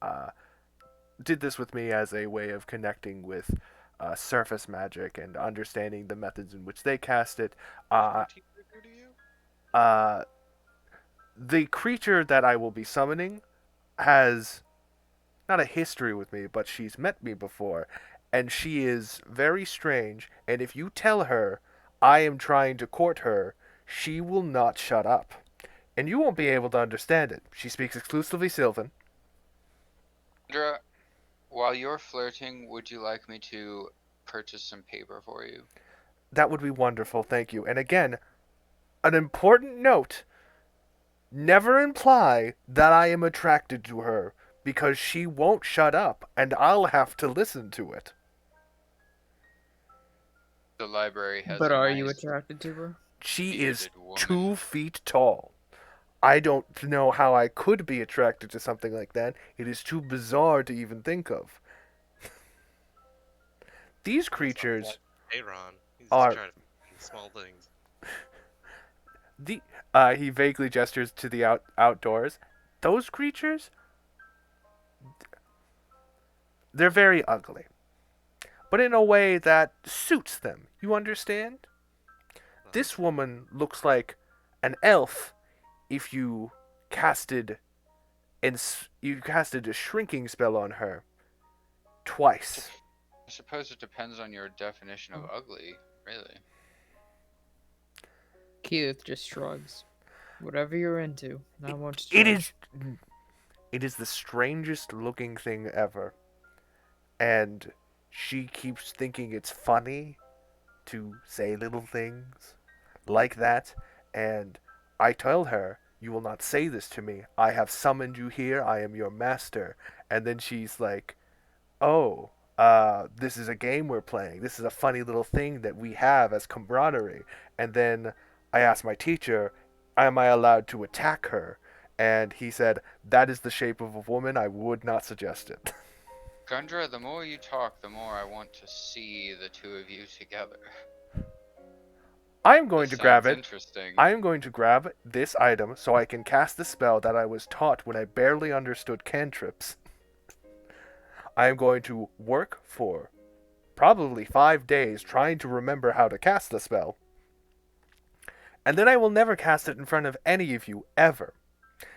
Speaker 6: did this with me as a way of connecting with surface magic and understanding the methods in which they cast it.
Speaker 1: What did he do to you?
Speaker 6: Uh, the creature that I will be summoning has not a history with me, but she's met me before, and she is very strange, and if you tell her I am trying to court her, she will not shut up. And you won't be able to understand it. She speaks exclusively Sylvan.
Speaker 3: Gundra, while you're flirting, would you like me to purchase some paper for you?
Speaker 6: That would be wonderful, thank you. And again, an important note. Never imply that I am attracted to her, because she won't shut up, and I'll have to listen to it.
Speaker 3: The library has
Speaker 2: But
Speaker 3: a
Speaker 2: are
Speaker 3: nice
Speaker 2: you attracted to her?
Speaker 6: She is
Speaker 3: bearded woman.
Speaker 6: 2 feet tall. I don't know how I could be attracted to something like that. It is too bizarre to even think of. These creatures
Speaker 1: Aaron. He's
Speaker 6: are-
Speaker 1: just trying to find small things.
Speaker 6: he vaguely gestures to the outdoors. Those creatures, they're very ugly, but in a way that suits them. You understand? This woman looks like an elf if you casted a shrinking spell on her twice.
Speaker 3: I suppose it depends on your definition of ugly, really.
Speaker 2: Keith just shrugs. Whatever you're into, I won't
Speaker 6: It
Speaker 2: judge.
Speaker 6: is the strangest looking thing ever. And she keeps thinking it's funny to say little things like that. And I tell her, you will not say this to me. I have summoned you here. I am your master. And then she's like, oh, this is a game we're playing. This is a funny little thing that we have as camaraderie. And then I ask my teacher, am I allowed to attack her? And he said, that is the shape of a woman. I would not suggest it.
Speaker 3: Gundra, the more you talk, the more I want to see the two of you together.
Speaker 6: I am going
Speaker 3: This
Speaker 6: to grab
Speaker 3: sounds
Speaker 6: it.
Speaker 3: interesting.
Speaker 6: I am going to grab this item so I can cast the spell that I was taught when I barely understood cantrips. I am going to work for probably 5 days trying to remember how to cast the spell. And then I will never cast it in front of any of you ever.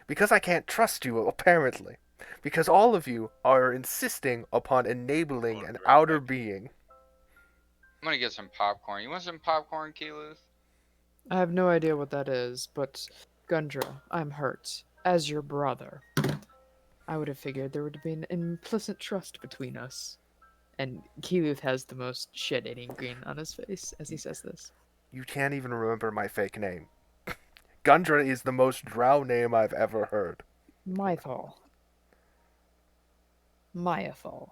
Speaker 6: Because I can't trust you, apparently. Because all of you are insisting upon enabling
Speaker 1: Going
Speaker 6: an
Speaker 1: very
Speaker 6: outer
Speaker 1: quick.
Speaker 6: being.
Speaker 3: I'm gonna get some popcorn. You want some popcorn, Keyleth?
Speaker 2: I have no idea what that is, but Gundra, I'm hurt. As your brother, I would have figured there would have been implicit trust between us. And Keyleth has the most shit-eating grin on his face as he says this.
Speaker 6: You can't even remember my fake name. Gundra is the most drow name I've ever heard.
Speaker 2: Mythal. Myathal.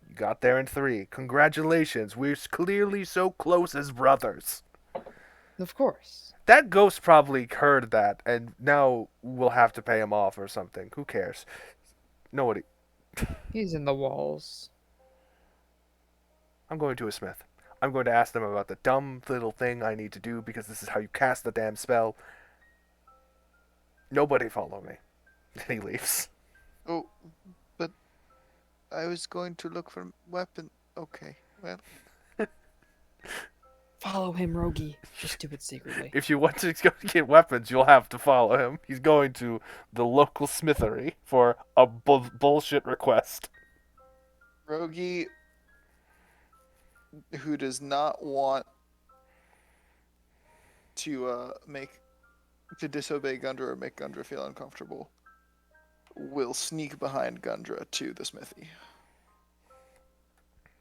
Speaker 6: You got there in 3. Congratulations, we're clearly so close as brothers.
Speaker 2: Of course.
Speaker 6: That ghost probably heard that, and now we'll have to pay him off or something. Who cares? Nobody.
Speaker 2: He's in the walls.
Speaker 6: I'm going to a smith. I'm going to ask them about the dumb little thing I need to do because this is how you cast the damn spell. Nobody follow me. And he leaves.
Speaker 4: Oh, but I was going to look for weapon. Okay, well,
Speaker 2: Follow him, Rogi. Just do it secretly.
Speaker 6: If you want to go get weapons, you'll have to follow him. He's going to the local smithery for a bullshit request.
Speaker 4: Rogi, who does not want to disobey Gundra or make Gundra feel uncomfortable, will sneak behind Gundra to the smithy.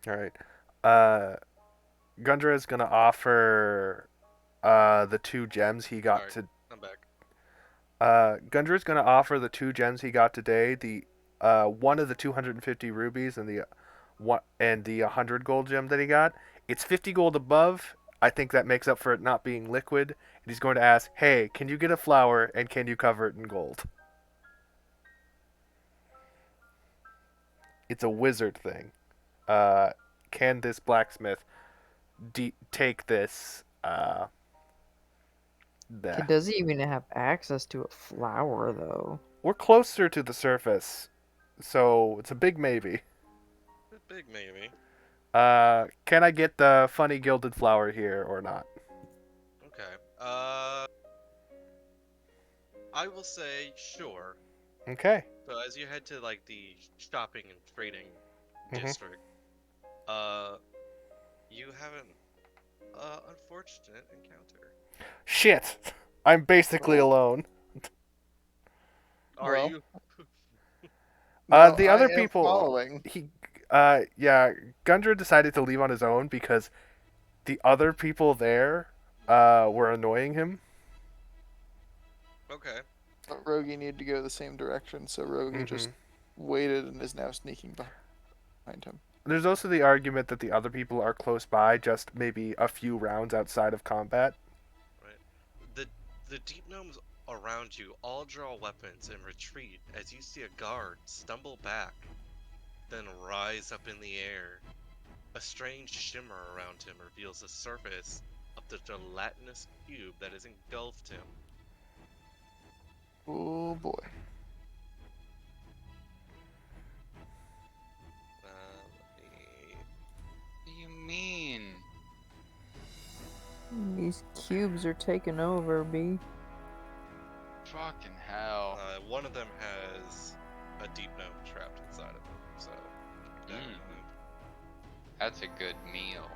Speaker 6: Alright. Gundra is going to offer the 2 gems he got
Speaker 1: Alright.
Speaker 6: to...
Speaker 1: I'm back.
Speaker 6: Gundra's going to offer the 2 gems he got today, the one of the 250 rubies and the 100 gold gem that he got. It's 50 gold above. I think that makes up for it not being liquid. And he's going to ask, hey, can you get a flower and can you cover it in gold? It's a wizard thing. Can this blacksmith take this?
Speaker 2: Does he even have access to a flower, though?
Speaker 6: We're closer to the surface, so it's a big maybe.
Speaker 1: Big maybe.
Speaker 6: Can I get the funny gilded flower here or not?
Speaker 1: Okay. I will say sure.
Speaker 6: Okay.
Speaker 1: So as you head to like the shopping and trading
Speaker 6: Mhm.
Speaker 1: district, you have an unfortunate encounter.
Speaker 6: Shit! I'm basically alone.
Speaker 1: Are
Speaker 4: Well,
Speaker 1: you?
Speaker 6: The
Speaker 4: I
Speaker 6: other
Speaker 4: am
Speaker 6: people,
Speaker 4: following.
Speaker 6: Gundra decided to leave on his own because the other people there, were annoying him.
Speaker 1: Okay.
Speaker 4: But Rogi needed to go the same direction, so Rogi just waited and is now sneaking behind him.
Speaker 6: There's also the argument that the other people are close by, just maybe a few rounds outside of combat.
Speaker 1: Right. The deep gnomes around you all draw weapons and retreat as you see a guard stumble back, then rise up in the air. A strange shimmer around him reveals the surface of the gelatinous cube that has engulfed him.
Speaker 4: Oh boy.
Speaker 3: What do you mean?
Speaker 2: These cubes are taking over, B.
Speaker 3: Fucking hell.
Speaker 1: One of them has a deep gnome trapped inside of it, so keep that in mind.
Speaker 3: That's a good meal.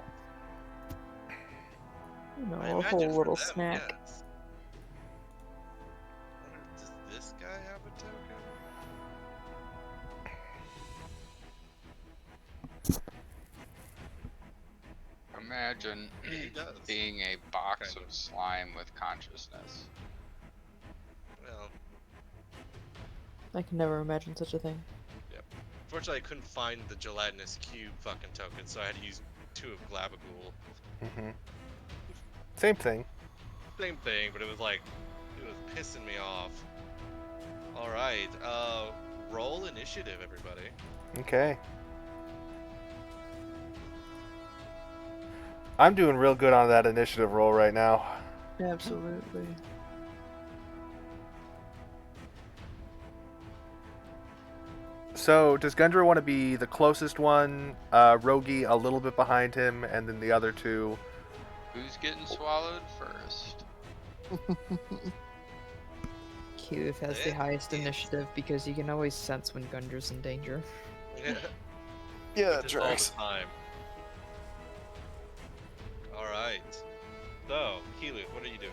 Speaker 2: You know,
Speaker 1: I
Speaker 2: a
Speaker 1: imagine
Speaker 2: whole
Speaker 1: for
Speaker 2: little
Speaker 1: them,
Speaker 2: snack.
Speaker 1: yes. Does this guy have a token?
Speaker 3: Imagine
Speaker 1: He does.
Speaker 3: being a box
Speaker 1: Kind
Speaker 3: of
Speaker 1: of.
Speaker 3: slime with consciousness.
Speaker 1: Well,
Speaker 2: I can never imagine such a thing.
Speaker 1: fortunately I couldn't find the gelatinous cube fucking token, so I had to use 2 of Glabagool.
Speaker 6: Same thing.
Speaker 1: Same thing, but it was like, it was pissing me off. All right, roll initiative, everybody.
Speaker 6: Okay. I'm doing real good on that initiative roll right now.
Speaker 2: Absolutely.
Speaker 6: So, does Gundra want to be the closest one, Rogi a little bit behind him, and then the other two?
Speaker 3: Who's getting swallowed first?
Speaker 2: Keith has the highest initiative because he can always sense when Gundra's in danger.
Speaker 1: Yeah,
Speaker 4: Yeah,
Speaker 1: he
Speaker 4: that
Speaker 1: does all the
Speaker 4: tracks.
Speaker 1: time. All right. So, Keyleth, what are you doing?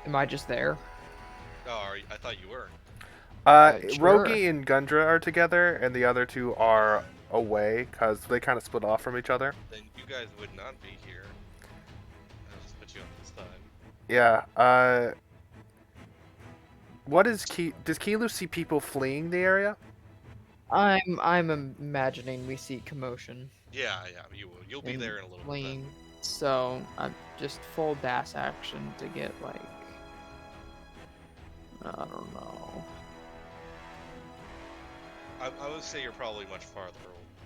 Speaker 2: Am I just there?
Speaker 1: Oh, I thought you were.
Speaker 2: Sure.
Speaker 6: Rogi and Gundra are together, and the other two are away because they kind of split off from each other.
Speaker 1: Then you guys would not be here. I'll just put you on this side.
Speaker 6: Yeah. What is Does Keelu see people fleeing the area?
Speaker 2: I'm imagining we see commotion
Speaker 1: Yeah, you will. You'll be
Speaker 2: and
Speaker 1: there in a little bit.
Speaker 2: fleeing, so I'm just full dash action to get like I don't know.
Speaker 1: I would say you're probably much farther.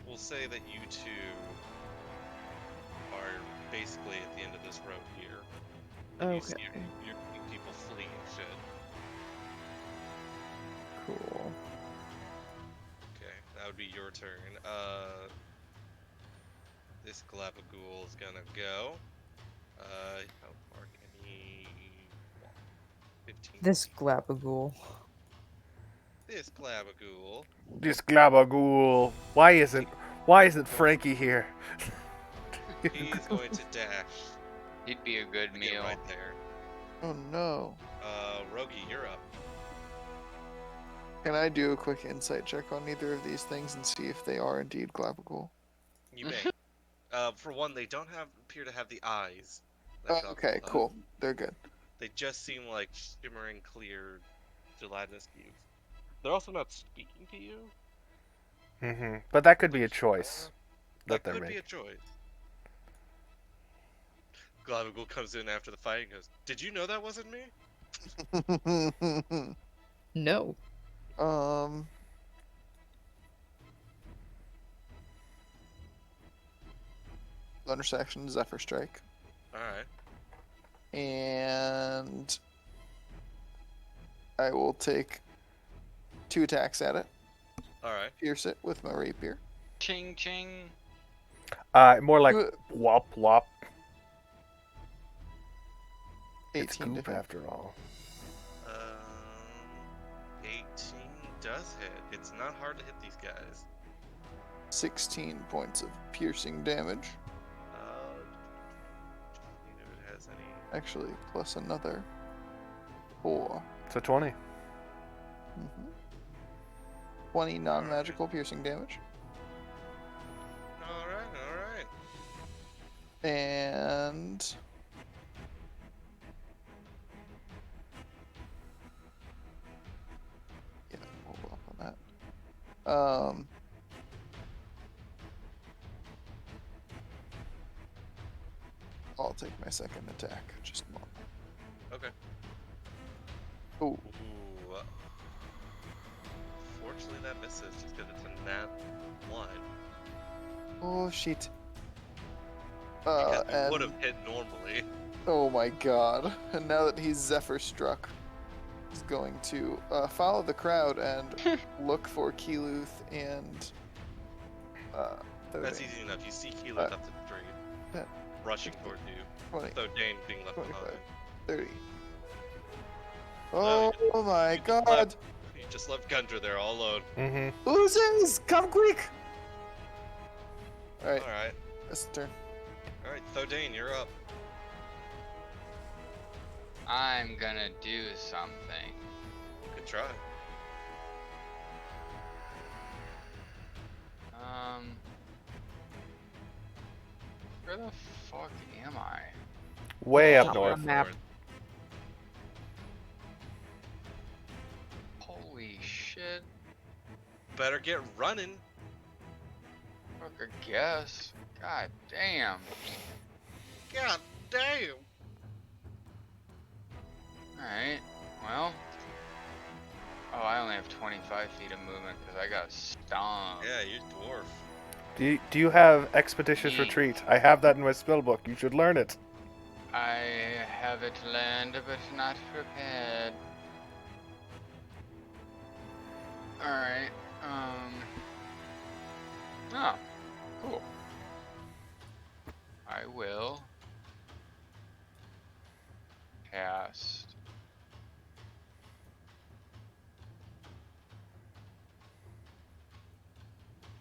Speaker 1: We'll say that you two are basically at the end of this road here. And you see
Speaker 2: Okay.
Speaker 1: you're seeing people fleeing shit.
Speaker 2: Cool.
Speaker 1: Okay, that would be your turn. This Glavagool is gonna go. How far can he walk? 15.
Speaker 2: This Glapagool.
Speaker 1: This Glavagool.
Speaker 6: This Glabagool. Why isn't Frankie here?
Speaker 1: He's going to dash.
Speaker 3: He'd be a good
Speaker 1: Get
Speaker 3: meal.
Speaker 1: right there.
Speaker 4: Oh no.
Speaker 1: Rogi, you're up.
Speaker 4: Can I do a quick insight check on either of these things and see if they are indeed Glabagool?
Speaker 1: You may. For one, they don't appear to have the eyes.
Speaker 4: Oh, okay, cool. They're good.
Speaker 1: They just seem like shimmering, clear, gelatinous cubes. They're also not speaking to you.
Speaker 6: But that could be a choice
Speaker 1: That
Speaker 6: they're
Speaker 1: could be a
Speaker 6: making.
Speaker 1: choice. Glavagool comes in after the fight and goes, "Did you know that wasn't me?"
Speaker 2: No.
Speaker 4: Bonus action, Zephyr Strike.
Speaker 1: Alright.
Speaker 4: And I will take 2 attacks at it.
Speaker 1: Alright.
Speaker 4: Pierce it with my rapier.
Speaker 3: Ching ching.
Speaker 6: More like
Speaker 4: Do
Speaker 6: whop whop.
Speaker 4: 18
Speaker 6: It's
Speaker 4: to
Speaker 6: goop
Speaker 4: hit.
Speaker 6: after all.
Speaker 1: 18 does hit. It's not hard to hit these guys.
Speaker 4: 16 points of piercing damage.
Speaker 1: See if it has any.
Speaker 4: Actually, plus another 4.
Speaker 6: So 20.
Speaker 4: 20 non-magical piercing damage.
Speaker 1: Alright.
Speaker 4: And yeah, hold up on that. I'll take my second attack. Just a moment.
Speaker 1: Okay.
Speaker 4: Oh,
Speaker 1: Ooh. Fortunately, that misses just because it's a nat 1.
Speaker 4: oh shit.
Speaker 1: Because it
Speaker 4: And
Speaker 1: would have hit normally.
Speaker 4: oh my god. And now that he's Zephyr struck, he's going to follow the crowd and look for Keluth and
Speaker 1: That's
Speaker 4: Thodane.
Speaker 1: easy enough. You see Keyleth
Speaker 4: Uh,
Speaker 1: up the street,
Speaker 4: yeah.
Speaker 1: rushing towards you.
Speaker 4: 20,
Speaker 1: So Dane being left
Speaker 4: 25,
Speaker 1: behind.
Speaker 4: 30.
Speaker 1: No,
Speaker 4: Oh my
Speaker 1: you just
Speaker 4: god!
Speaker 1: left- You just left Gundra there all alone.
Speaker 4: Oozes! Come quick! Alright,
Speaker 1: Alright.
Speaker 4: that's the turn.
Speaker 1: Alright, Thodane, you're up.
Speaker 3: I'm gonna do something.
Speaker 1: Good try.
Speaker 3: Where the fuck am I?
Speaker 6: Way
Speaker 1: All
Speaker 6: up
Speaker 1: the way
Speaker 6: north.
Speaker 2: map.
Speaker 3: Holy shit.
Speaker 1: Better get running.
Speaker 3: Fuck, I guess. God damn.
Speaker 1: God damn.
Speaker 3: Alright, well. Oh, I only have 25 feet of movement because I got stung.
Speaker 1: Yeah, you dwarf.
Speaker 6: Do you have Expeditious
Speaker 3: Yeet.
Speaker 6: Retreat? I have that in my spellbook. You should learn it.
Speaker 3: I have it learned, but not prepared. Alright, Oh, cool. I will cast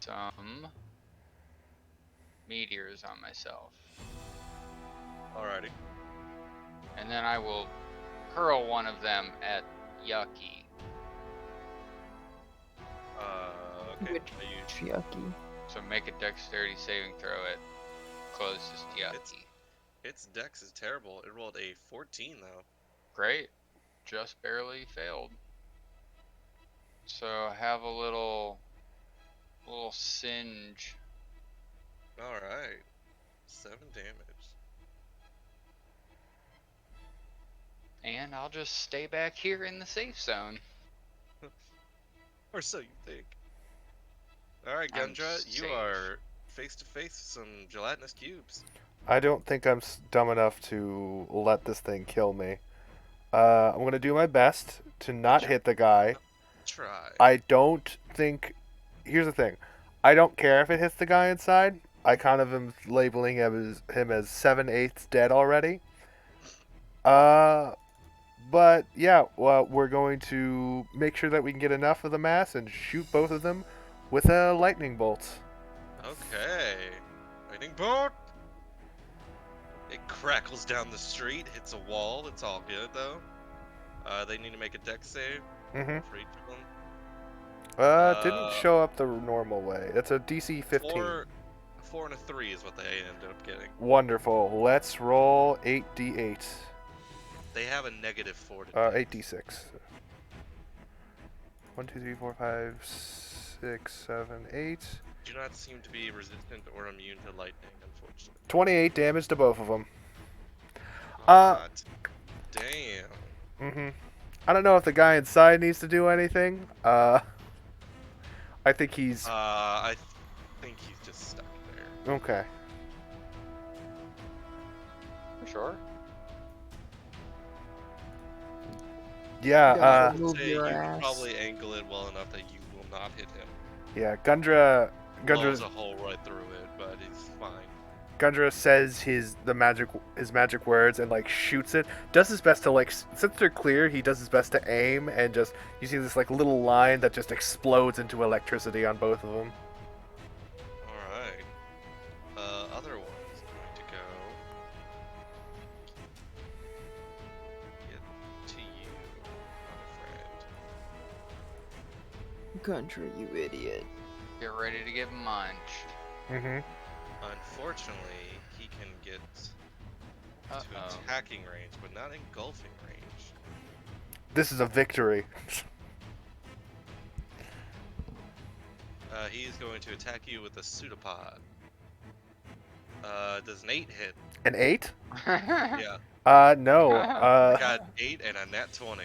Speaker 3: some meteors on myself.
Speaker 1: Alrighty.
Speaker 3: And then I will hurl one of them at Yucky.
Speaker 1: Okay.
Speaker 2: Which
Speaker 1: Are you...
Speaker 2: yucky.
Speaker 3: So make a dexterity saving throw at closest Yucky.
Speaker 1: Its dex is terrible. It rolled a 14 though.
Speaker 3: Great. Just barely failed. So have a little singe.
Speaker 1: Alright. 7 damage.
Speaker 3: And I'll just stay back here in the safe zone.
Speaker 1: Or so you think. Alright,
Speaker 3: I'm
Speaker 1: Gundra, you
Speaker 3: safe.
Speaker 1: are face to face with some gelatinous cubes.
Speaker 6: I don't think I'm dumb enough to let this thing kill me. I'm gonna do my best to not hit the guy.
Speaker 1: Try.
Speaker 6: I don't think. Here's the thing. I don't care if it hits the guy inside. I kind of am labeling him as 7/8 dead already. But yeah, well, we're going to make sure that we can get enough of the mass and shoot both of them with a lightning bolt.
Speaker 1: Okay. Lightning bolt! It crackles down the street, hits a wall. It's all good though. They need to make a dex save
Speaker 6: Mm-hmm.
Speaker 1: for each of them.
Speaker 6: Didn't show up the normal way. It's a DC 15.
Speaker 1: A 4 and a 3 is what they ended up getting.
Speaker 6: Wonderful. Let's roll 8d8.
Speaker 1: They have a negative 4 to
Speaker 6: 8d6. 1, 2, 3, 4, 5, 6, 7, 8.
Speaker 1: Do not seem to be resistant or immune to lightning, unfortunately.
Speaker 6: 28 damage to both of them.
Speaker 1: God damn.
Speaker 6: Mm-hmm. I don't know if the guy inside needs to do anything. I think he's...
Speaker 1: I think he's just stuck there.
Speaker 6: Okay.
Speaker 3: For sure.
Speaker 6: Yeah,
Speaker 2: Yeah,
Speaker 1: I'd
Speaker 2: move
Speaker 1: say
Speaker 2: your
Speaker 1: you
Speaker 2: ass.
Speaker 1: can probably angle it well enough that you will not hit him.
Speaker 6: yeah,
Speaker 1: Blows a hole right through it, but he's fine.
Speaker 6: Gundra says his magic words and like shoots it. Does his best to like since they're clear, he does his best to aim and just you see this like little line that just explodes into electricity on both of them.
Speaker 1: Alright. Other one's going to go. Get to you, my friend.
Speaker 2: Gundra, you idiot.
Speaker 3: Get ready to get munched.
Speaker 6: Mm-hmm.
Speaker 1: Unfortunately, he can get to
Speaker 3: Uh-oh.
Speaker 1: attacking range, but not engulfing range.
Speaker 6: This is a victory.
Speaker 1: He is going to attack you with a pseudopod. Does an 8 hit?
Speaker 6: An 8?
Speaker 1: Yeah.
Speaker 6: No.
Speaker 1: I got 8 and a nat 20.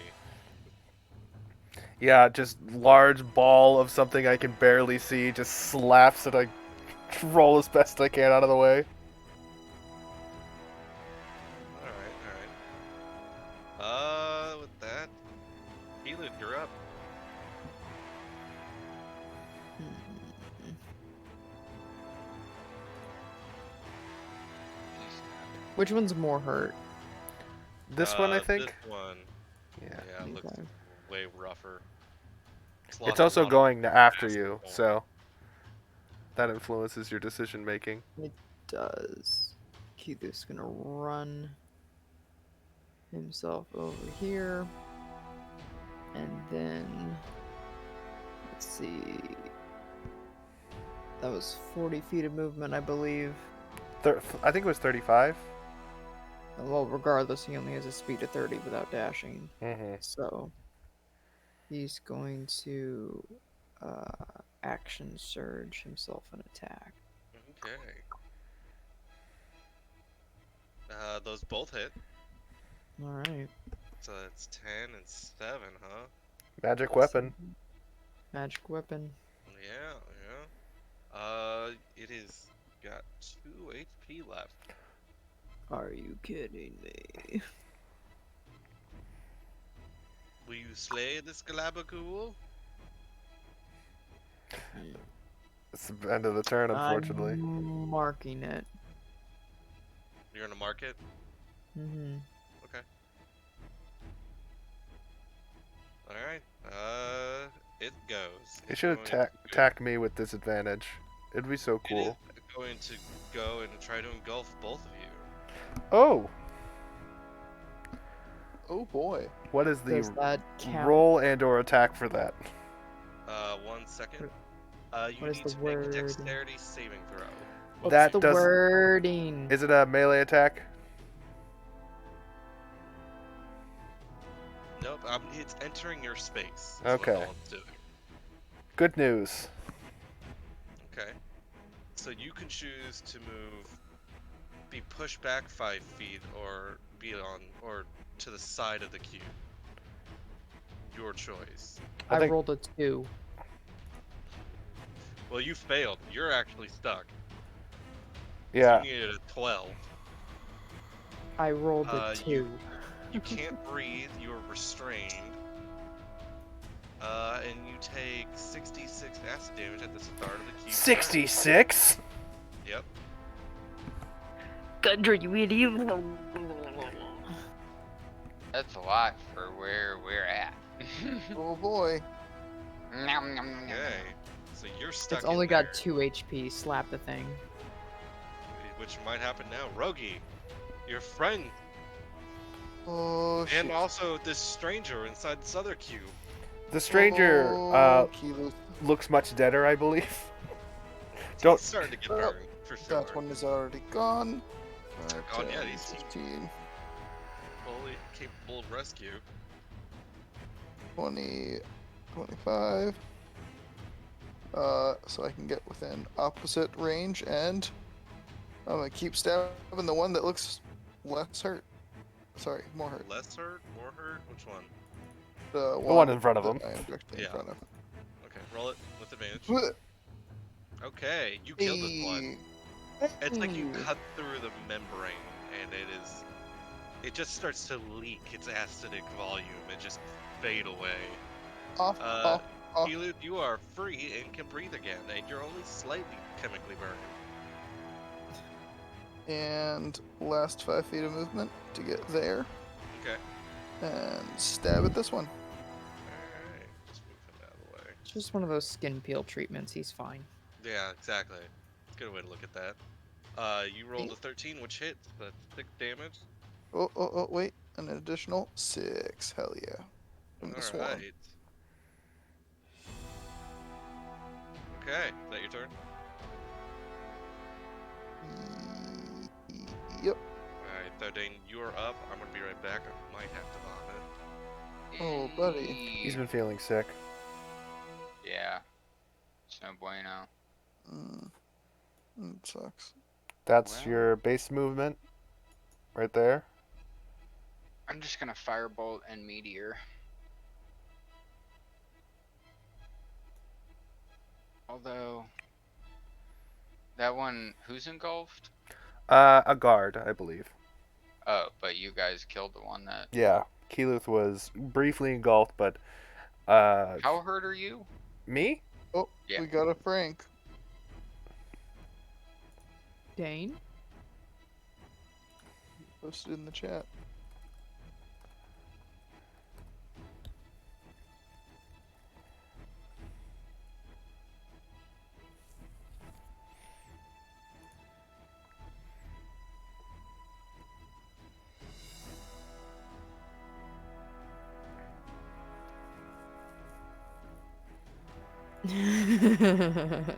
Speaker 6: Yeah, just large ball of something I can barely see just slaps it. I roll as best I can out of the way.
Speaker 1: Alright. With that, Healer, you're up.
Speaker 2: Which one's more hurt?
Speaker 6: This one, I think.
Speaker 1: This one,
Speaker 6: Yeah.
Speaker 1: yeah, looks
Speaker 2: Okay.
Speaker 1: way rougher.
Speaker 6: It's also going after you,
Speaker 1: basketball.
Speaker 6: so that influences your decision making.
Speaker 2: It does. Keith's gonna run himself over here. And then let's see. That was 40 feet of movement, I believe.
Speaker 6: I think it was 35.
Speaker 2: Well, regardless, he only has a speed of 30 without dashing.
Speaker 6: Mm-hmm.
Speaker 2: So he's going to action surge himself an attack.
Speaker 1: Okay. Those both hit.
Speaker 2: Alright.
Speaker 1: So that's 10 and 7, huh?
Speaker 6: Magic weapon.
Speaker 2: Magic weapon.
Speaker 1: Yeah, yeah. It is got 2 HP left.
Speaker 2: Are you kidding me?
Speaker 1: Will you slay this Galabagool?
Speaker 6: It's the end of the turn, unfortunately.
Speaker 2: I'm marking it.
Speaker 1: You're gonna mark it?
Speaker 2: Mm-hmm.
Speaker 1: Okay. Alright. It goes.
Speaker 6: He
Speaker 1: It's
Speaker 6: should
Speaker 1: going
Speaker 6: have
Speaker 1: to
Speaker 6: attacked me with disadvantage. It'd be so
Speaker 1: It
Speaker 6: cool.
Speaker 1: is going to go and try to engulf both of you.
Speaker 6: Oh,
Speaker 4: Oh boy.
Speaker 6: what is
Speaker 2: Does
Speaker 6: the
Speaker 2: that count?
Speaker 6: roll and/or attack for that?
Speaker 1: 1 second. You
Speaker 2: What is
Speaker 1: need
Speaker 2: the
Speaker 1: to make a
Speaker 2: word?
Speaker 1: dexterity saving throw.
Speaker 2: What's
Speaker 6: That
Speaker 2: the
Speaker 6: does-
Speaker 2: wording?
Speaker 6: Is it a melee attack?
Speaker 1: Nope, it's entering your space. Is
Speaker 6: Okay.
Speaker 1: What all it's doing.
Speaker 6: Good news.
Speaker 1: Okay. So you can choose to be pushed back 5 feet, or be or to the side of the cube. Your choice.
Speaker 6: I
Speaker 2: I
Speaker 6: think-
Speaker 2: rolled a 2.
Speaker 1: Well, you failed. You're actually stuck.
Speaker 6: Yeah.
Speaker 1: You needed a 12.
Speaker 2: I rolled a
Speaker 1: You-
Speaker 2: 2.
Speaker 1: You can't breathe. You're restrained. And you take 66 acid damage at the start of the cube.
Speaker 6: 66?
Speaker 1: Yep.
Speaker 2: Gundra, you idiot!
Speaker 3: That's a lot for where we're at.
Speaker 4: Oh boy.
Speaker 3: Nom, nom, nom, nom.
Speaker 1: Okay. So you're stuck.
Speaker 2: It's only
Speaker 1: in there,
Speaker 2: got 2 HP. Slap the thing.
Speaker 1: which might happen now. Rogi, your friend,
Speaker 4: Oh shit.
Speaker 1: and also this stranger inside this other cube.
Speaker 6: The stranger
Speaker 4: Oh, Kilo.
Speaker 6: looks much deader, I believe.
Speaker 1: He's
Speaker 6: Don't-
Speaker 1: starting to get
Speaker 4: Oh,
Speaker 1: burned for sure.
Speaker 4: That one is already gone.
Speaker 1: Gone yet,
Speaker 4: 10,
Speaker 1: he's-
Speaker 4: 15,
Speaker 1: Fully capable of rescue.
Speaker 4: 20, 25. So I can get within opposite range, and I'm gonna keep stabbing the one that looks less hurt. Sorry, more hurt.
Speaker 1: Less hurt, more hurt. Which one?
Speaker 4: The
Speaker 6: one in front of
Speaker 4: that
Speaker 6: him.
Speaker 4: I am directly in
Speaker 1: Yeah.
Speaker 4: front of.
Speaker 1: Okay, roll it with advantage.
Speaker 4: Wh-
Speaker 1: Okay, you killed this one.
Speaker 4: Hey.
Speaker 1: It's like you
Speaker 4: Hey.
Speaker 1: cut through the membrane, and it just starts to leak its acidic volume and just fade away.
Speaker 4: Off,
Speaker 1: Uh,
Speaker 4: off.
Speaker 1: Elu, you are free and can breathe again, and you're only slightly chemically burned.
Speaker 4: And last 5 feet of movement to get there.
Speaker 1: Okay.
Speaker 4: And stab at this one.
Speaker 1: Alright, just move him out of the way.
Speaker 2: It's just one of those skin peel treatments. He's fine.
Speaker 1: Yeah, exactly. It's a good way to look at that. You rolled a 13, which hits. That's 6 damage.
Speaker 4: Oh, wait. An additional 6. Hell yeah. From the swarm.
Speaker 1: Alright. Okay, is that your turn?
Speaker 4: Yep.
Speaker 1: Alright, Thardane, you are up. I'm gonna be right back. I might have to vomit.
Speaker 4: Oh, buddy.
Speaker 6: He's been feeling sick.
Speaker 3: Yeah. It's no bueno.
Speaker 4: It sucks.
Speaker 6: That's
Speaker 3: Well.
Speaker 6: your base movement. Right there.
Speaker 3: I'm just gonna firebolt and meteor. Although that one, who's engulfed?
Speaker 6: A guard, I believe.
Speaker 3: Oh, but you guys killed the one that.
Speaker 6: Yeah. Keyleth was briefly engulfed, but
Speaker 3: How hurt are you?
Speaker 6: me?
Speaker 4: Oh,
Speaker 3: Yeah.
Speaker 4: we got a Frank.
Speaker 2: Dane?
Speaker 4: Posted in the chat.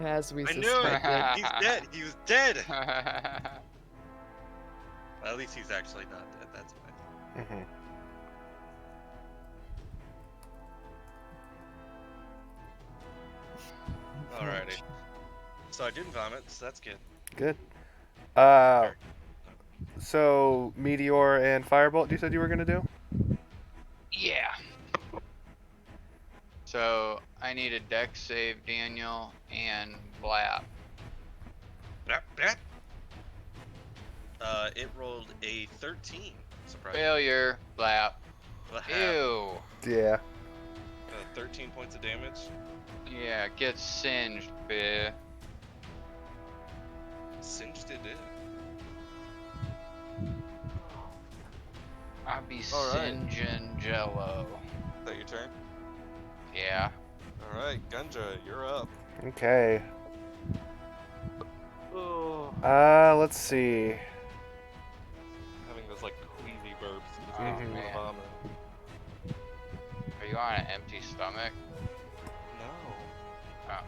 Speaker 2: As we
Speaker 1: I knew
Speaker 2: suspected.
Speaker 1: it! He's dead! He was dead! At least he's actually not dead. That's nice.
Speaker 6: Mm-hmm.
Speaker 1: Alrighty. So I didn't vomit, so that's good.
Speaker 6: Good. So Meteor and Firebolt, you said you were gonna do?
Speaker 3: Yeah. So I need a dex save, Daniel, and Blap.
Speaker 1: Blap, blap. It rolled a 13. Surprise.
Speaker 3: Failure, Blap.
Speaker 1: Blap.
Speaker 3: Ew.
Speaker 6: Yeah.
Speaker 1: 13 points of damage.
Speaker 3: Yeah, get singed, bitch.
Speaker 1: Singed it in.
Speaker 3: I be
Speaker 1: All right.
Speaker 3: singeing Jello.
Speaker 1: Is that your turn?
Speaker 3: Yeah.
Speaker 1: All right, Gundra, you're up.
Speaker 6: Okay.
Speaker 1: Oh,
Speaker 6: Let's see.
Speaker 1: having those like queasy burps. It just
Speaker 3: Oh
Speaker 1: makes me want
Speaker 3: man.
Speaker 1: to vomit.
Speaker 3: Are you on an empty stomach?
Speaker 1: No,
Speaker 3: Oh.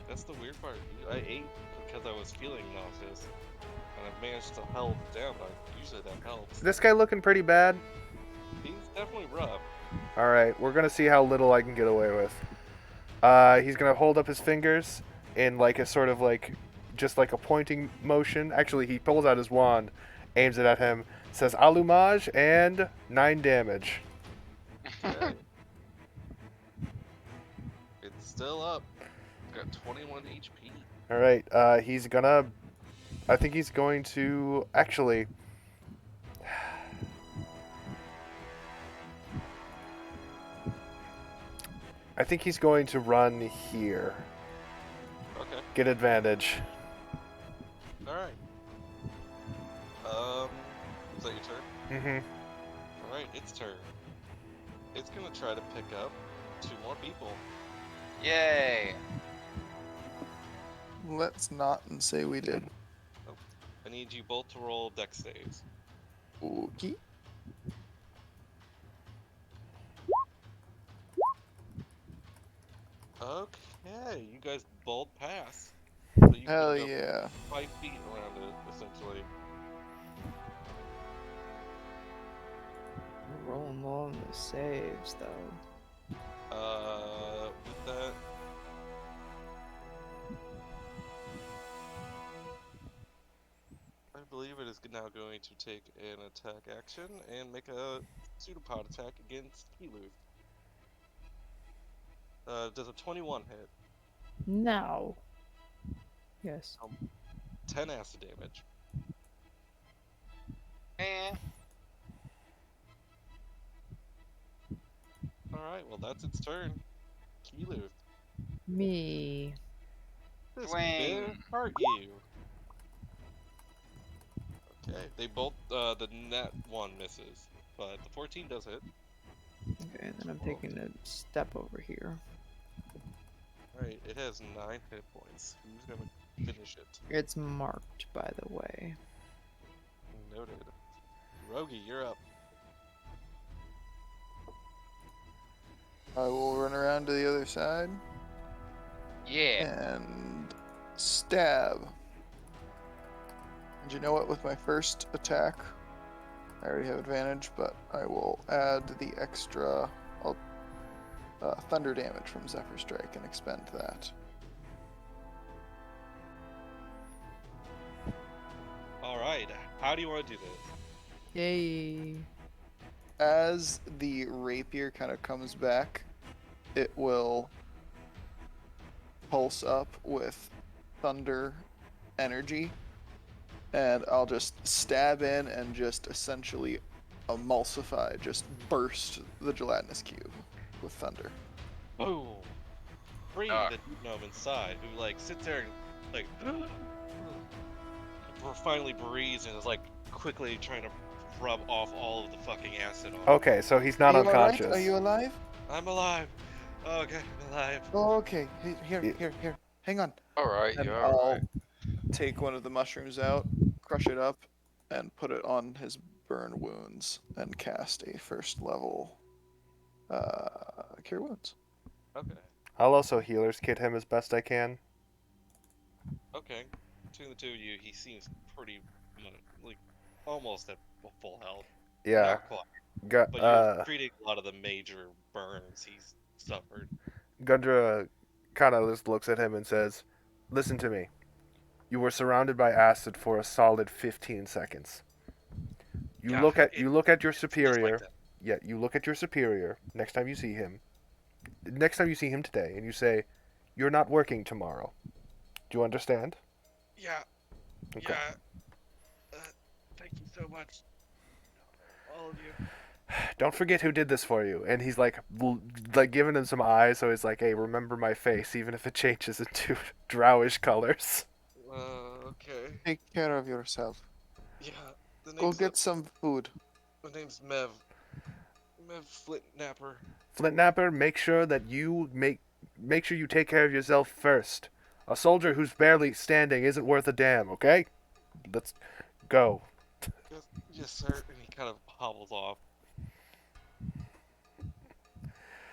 Speaker 1: that's the weird part. I ate because I was feeling nauseous, and I've managed to hold it down. But usually that helps.
Speaker 6: This guy looking pretty bad.
Speaker 1: He's definitely rough.
Speaker 6: All right, we're gonna see how little I can get away with. He's gonna hold up his fingers in like a sort of like, just like a pointing motion. Actually, he pulls out his wand, aims it at him, says "Allumage" and 9 damage.
Speaker 1: Okay. It's still up. Got 21 HP.
Speaker 6: All right, he's gonna. I think he's going to actually. I think he's going to run here.
Speaker 1: Okay.
Speaker 6: Get advantage.
Speaker 1: All right. Is that your turn?
Speaker 6: Mm-hmm.
Speaker 1: All right, its turn. It's gonna try to pick up 2 more people.
Speaker 3: Yay.
Speaker 4: Let's not and say we did.
Speaker 1: I need you both to roll dex saves.
Speaker 4: Okay.
Speaker 1: Okay, you guys both pass. So you
Speaker 4: Hell
Speaker 1: can go
Speaker 4: yeah.
Speaker 1: 5 feet around it, essentially.
Speaker 2: We're rolling low on the saves, though.
Speaker 1: With that, I believe it is now going to take an attack action and make a pseudopod attack against Kilu. Does a 21 hit?
Speaker 2: No. Yes.
Speaker 1: 10 acid damage.
Speaker 3: Eh.
Speaker 1: Alright, well that's its turn. Kilu.
Speaker 2: Me.
Speaker 1: This
Speaker 3: Swing.
Speaker 1: bear hurt you. Okay, they both, the net 1 misses, but the 14 does hit.
Speaker 2: Okay, and then I'm taking a step over here.
Speaker 1: Alright, it has 9 hit points. Who's gonna finish it?
Speaker 2: It's marked, by the way.
Speaker 1: Noted. Rogi, you're up.
Speaker 4: I will run around to the other side
Speaker 3: Yeah.
Speaker 4: and stab. And you know what? With my first attack, I already have advantage, but I will add the extra thunder damage from Zephyr Strike and expend that.
Speaker 1: Alright, how do you want to do this?
Speaker 2: Yay.
Speaker 4: As the rapier kind of comes back, it will pulse up with thunder energy, and I'll just stab in and just essentially emulsify, just burst the gelatinous cube with thunder.
Speaker 1: Boom! Free
Speaker 3: Ah.
Speaker 1: the gnome inside, who like sits there and like finally breathes and is like quickly trying to rub off all of the fucking acid off.
Speaker 6: Okay, so he's not
Speaker 4: Are you alright?
Speaker 6: unconscious.
Speaker 4: Are you alive?
Speaker 1: I'm alive. Oh, okay, I'm alive.
Speaker 4: Oh, okay. Here,
Speaker 6: Yeah.
Speaker 4: here. Hang on.
Speaker 3: Alright,
Speaker 4: And
Speaker 3: you're
Speaker 4: I'll
Speaker 3: alright.
Speaker 4: take one of the mushrooms out, crush it up, and put it on his burn wounds, and cast a first level cure wounds.
Speaker 1: Okay,
Speaker 6: I'll also healer's kit him as best I can.
Speaker 1: okay. Between the two of you, he seems pretty, like, almost at full health.
Speaker 6: Yeah.
Speaker 1: Not quite,
Speaker 6: Gu-
Speaker 1: but you're treating a lot of the major burns he's suffered.
Speaker 6: Gundra kind of just looks at him and says, "Listen to me. You were surrounded by acid for a solid 15 seconds. You
Speaker 1: Yeah,
Speaker 6: look at
Speaker 1: it-
Speaker 6: you look at your
Speaker 1: It's just like
Speaker 6: superior.
Speaker 1: that.
Speaker 6: Yeah, you look at your superior next time you see him. Next time you see him today, and you say, "You're not working tomorrow." Do you understand?
Speaker 1: Yeah,
Speaker 6: Okay.
Speaker 1: yeah. Uh, thank you so much, all of you.
Speaker 6: Don't forget who did this for you. And he's like giving him some eyes, so he's like, "Hey, remember my face, even if it changes into drowish colors."
Speaker 1: Okay.
Speaker 4: Take care of yourself.
Speaker 1: Yeah, the
Speaker 4: Go
Speaker 1: name's
Speaker 4: get some food.
Speaker 1: the name's Mev. Mev Flintnapper.
Speaker 6: Flintnapper, make sure that make sure you take care of yourself first. A soldier who's barely standing isn't worth a damn. Okay, let's go.
Speaker 1: Yes, yes, sir. And he kind of hobbles off.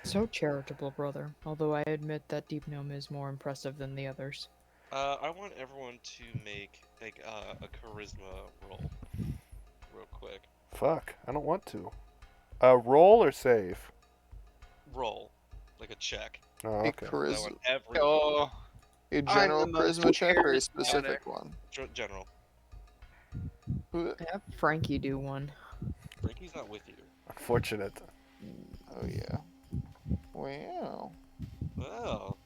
Speaker 2: So charitable, brother. Although I admit that Deep Gnome is more impressive than the others.
Speaker 1: I want everyone to take a charisma roll, real quick.
Speaker 6: Fuck, I don't want to. Roll or save?
Speaker 1: Roll, like a check.
Speaker 6: Oh,
Speaker 4: A
Speaker 6: okay.
Speaker 1: I
Speaker 4: charisma,
Speaker 1: want everyone.
Speaker 3: Oh,
Speaker 4: a
Speaker 3: I'm
Speaker 4: general
Speaker 3: the most
Speaker 4: charisma check or a
Speaker 3: charismatic.
Speaker 4: specific one?
Speaker 1: General.
Speaker 4: Who?
Speaker 2: Have Frankie do one.
Speaker 1: Frankie's not with you.
Speaker 6: Unfortunate.
Speaker 4: Oh yeah. Wow.
Speaker 1: Well,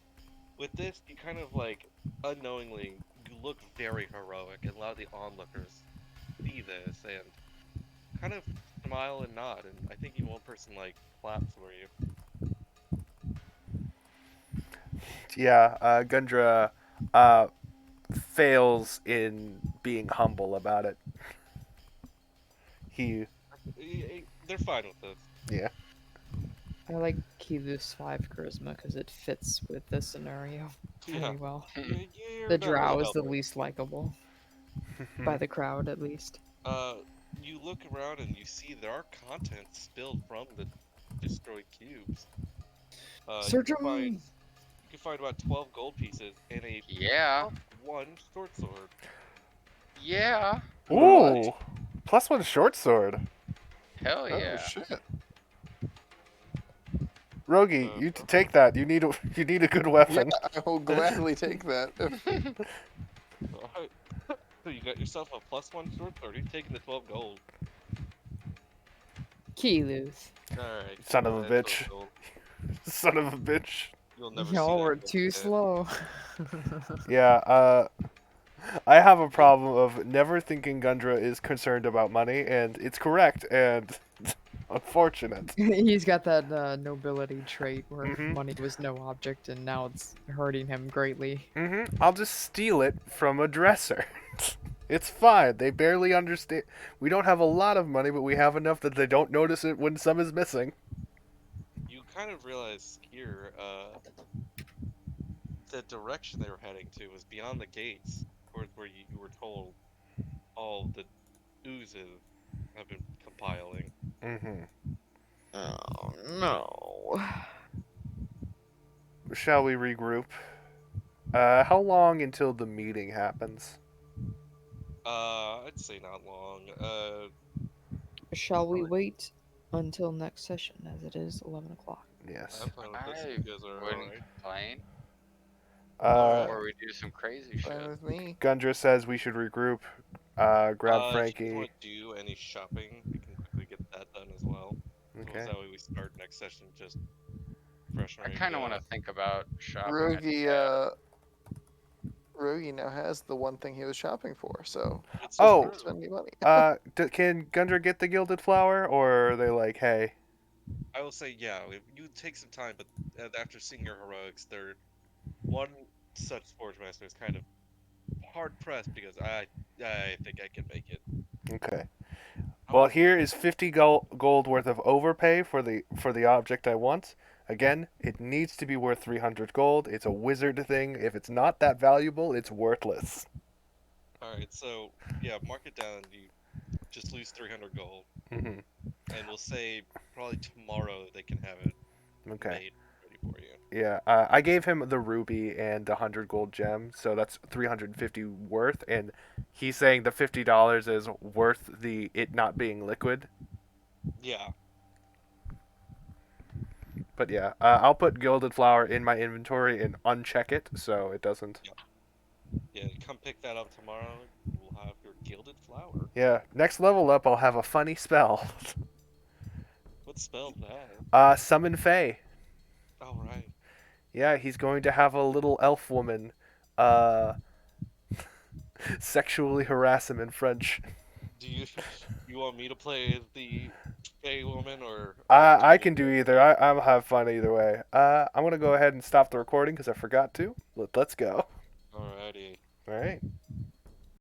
Speaker 1: with this, you kind of like unknowingly you look very heroic, and a lot of the onlookers see this and kind of smile and nod, and I think even one person like claps for you.
Speaker 6: Yeah, Gundra fails in being humble about it. He,
Speaker 1: They're fine with this.
Speaker 6: yeah.
Speaker 2: I like Kilu's 5 charisma because it fits with this scenario very
Speaker 1: Yeah,
Speaker 2: well.
Speaker 1: you're
Speaker 2: The
Speaker 1: not really
Speaker 2: drow is the
Speaker 1: helping.
Speaker 2: least likable by the crowd, at least.
Speaker 1: You look around and you see there are contents spilled from the destroyed cubes.
Speaker 2: Search
Speaker 1: You can find
Speaker 2: 'em!
Speaker 1: you can find about 12 gold pieces and a
Speaker 3: Yeah,
Speaker 1: +1 short sword.
Speaker 3: yeah,
Speaker 6: Ooh, +1 short sword.
Speaker 3: hell
Speaker 4: Oh
Speaker 3: yeah.
Speaker 4: shit.
Speaker 6: Rogi, you take that. You need you need a good
Speaker 4: Yeah,
Speaker 6: weapon.
Speaker 4: I will gladly take that.
Speaker 1: Alright. So you got yourself a +1 short sword. You're taking the 12 gold.
Speaker 2: Kilu's.
Speaker 1: Alright,
Speaker 6: Son
Speaker 1: keep
Speaker 6: of a
Speaker 1: that 12
Speaker 6: bitch.
Speaker 1: gold.
Speaker 6: Son of a bitch.
Speaker 1: You'll never see
Speaker 2: Y'all
Speaker 1: that
Speaker 2: were
Speaker 1: gold
Speaker 2: too
Speaker 1: again.
Speaker 2: slow.
Speaker 6: Yeah, I have a problem of never thinking Gundra is concerned about money, and it's correct, and unfortunate.
Speaker 2: He's got that nobility trait where
Speaker 6: Mhm.
Speaker 2: money was no object and now it's hurting him greatly.
Speaker 6: I'll just steal it from a dresser. It's fine. They barely understand. We don't have a lot of money, but we have enough that they don't notice it when some is missing.
Speaker 1: You kind of realize here, the direction they were heading to was beyond the gates, towards where you were told all the oozes have been compiling.
Speaker 6: Mm-hmm.
Speaker 2: Oh no.
Speaker 6: Shall we regroup? How long until the meeting happens?
Speaker 1: I'd say not long.
Speaker 2: Shall we wait until next session as it is 11 o'clock?
Speaker 6: Yes.
Speaker 1: I'm fine with this
Speaker 3: I
Speaker 1: if you guys are
Speaker 3: wouldn't
Speaker 1: alright.
Speaker 3: complain.
Speaker 6: Uh,
Speaker 3: Or we do some crazy shit.
Speaker 4: Fine with me.
Speaker 6: Gundra says we should regroup. Grab
Speaker 1: If you guys
Speaker 6: Frankie.
Speaker 1: want to do any shopping, we can quickly get that done as well.
Speaker 6: Okay.
Speaker 1: That way we start next session just fresh and
Speaker 3: I
Speaker 1: ready
Speaker 3: kind
Speaker 1: to
Speaker 3: of want
Speaker 1: go.
Speaker 3: to think about shopping.
Speaker 4: Rogi now has the one thing he was shopping for, so
Speaker 1: It's
Speaker 6: Oh,
Speaker 1: true.
Speaker 4: spend any money.
Speaker 6: Can Gundra get the gilded flower, or are they like, hey?
Speaker 1: I will say, yeah, if you take some time, but after seeing your heroics, one such sports master is kind of hard pressed because I think I can make it.
Speaker 6: Okay. Well,
Speaker 1: However,
Speaker 6: here is 50 gold worth of overpay for the object I want. Again, it needs to be worth 300 gold. It's a wizard thing. If it's not that valuable, it's worthless.
Speaker 1: alright, so yeah, mark it down. You just lose 300 gold,
Speaker 6: Mm-hmm.
Speaker 1: and we'll say probably tomorrow they can have it
Speaker 6: Okay.
Speaker 1: made ready for you.
Speaker 6: Yeah, I gave him the ruby and the 100 gold gem, so that's 350 worth, and he's saying the $50 is worth the it not being liquid.
Speaker 1: Yeah,
Speaker 6: But yeah, I'll put gilded flower in my inventory and uncheck it so it doesn't.
Speaker 1: yeah. Come pick that up tomorrow. We'll have your gilded flower.
Speaker 6: Yeah, next level up, I'll have a funny spell.
Speaker 1: What spell's that?
Speaker 6: Summon Fae.
Speaker 1: All right.
Speaker 6: Yeah, he's going to have a little elf woman uh, sexually harass him in French.
Speaker 1: Do you you want me to play the Fey woman or do
Speaker 6: I
Speaker 1: you
Speaker 6: can do
Speaker 1: want
Speaker 6: either. I'll have fun either way. I'm going to go ahead and stop the recording because I forgot to. Let's go.
Speaker 1: Alrighty.
Speaker 6: All right.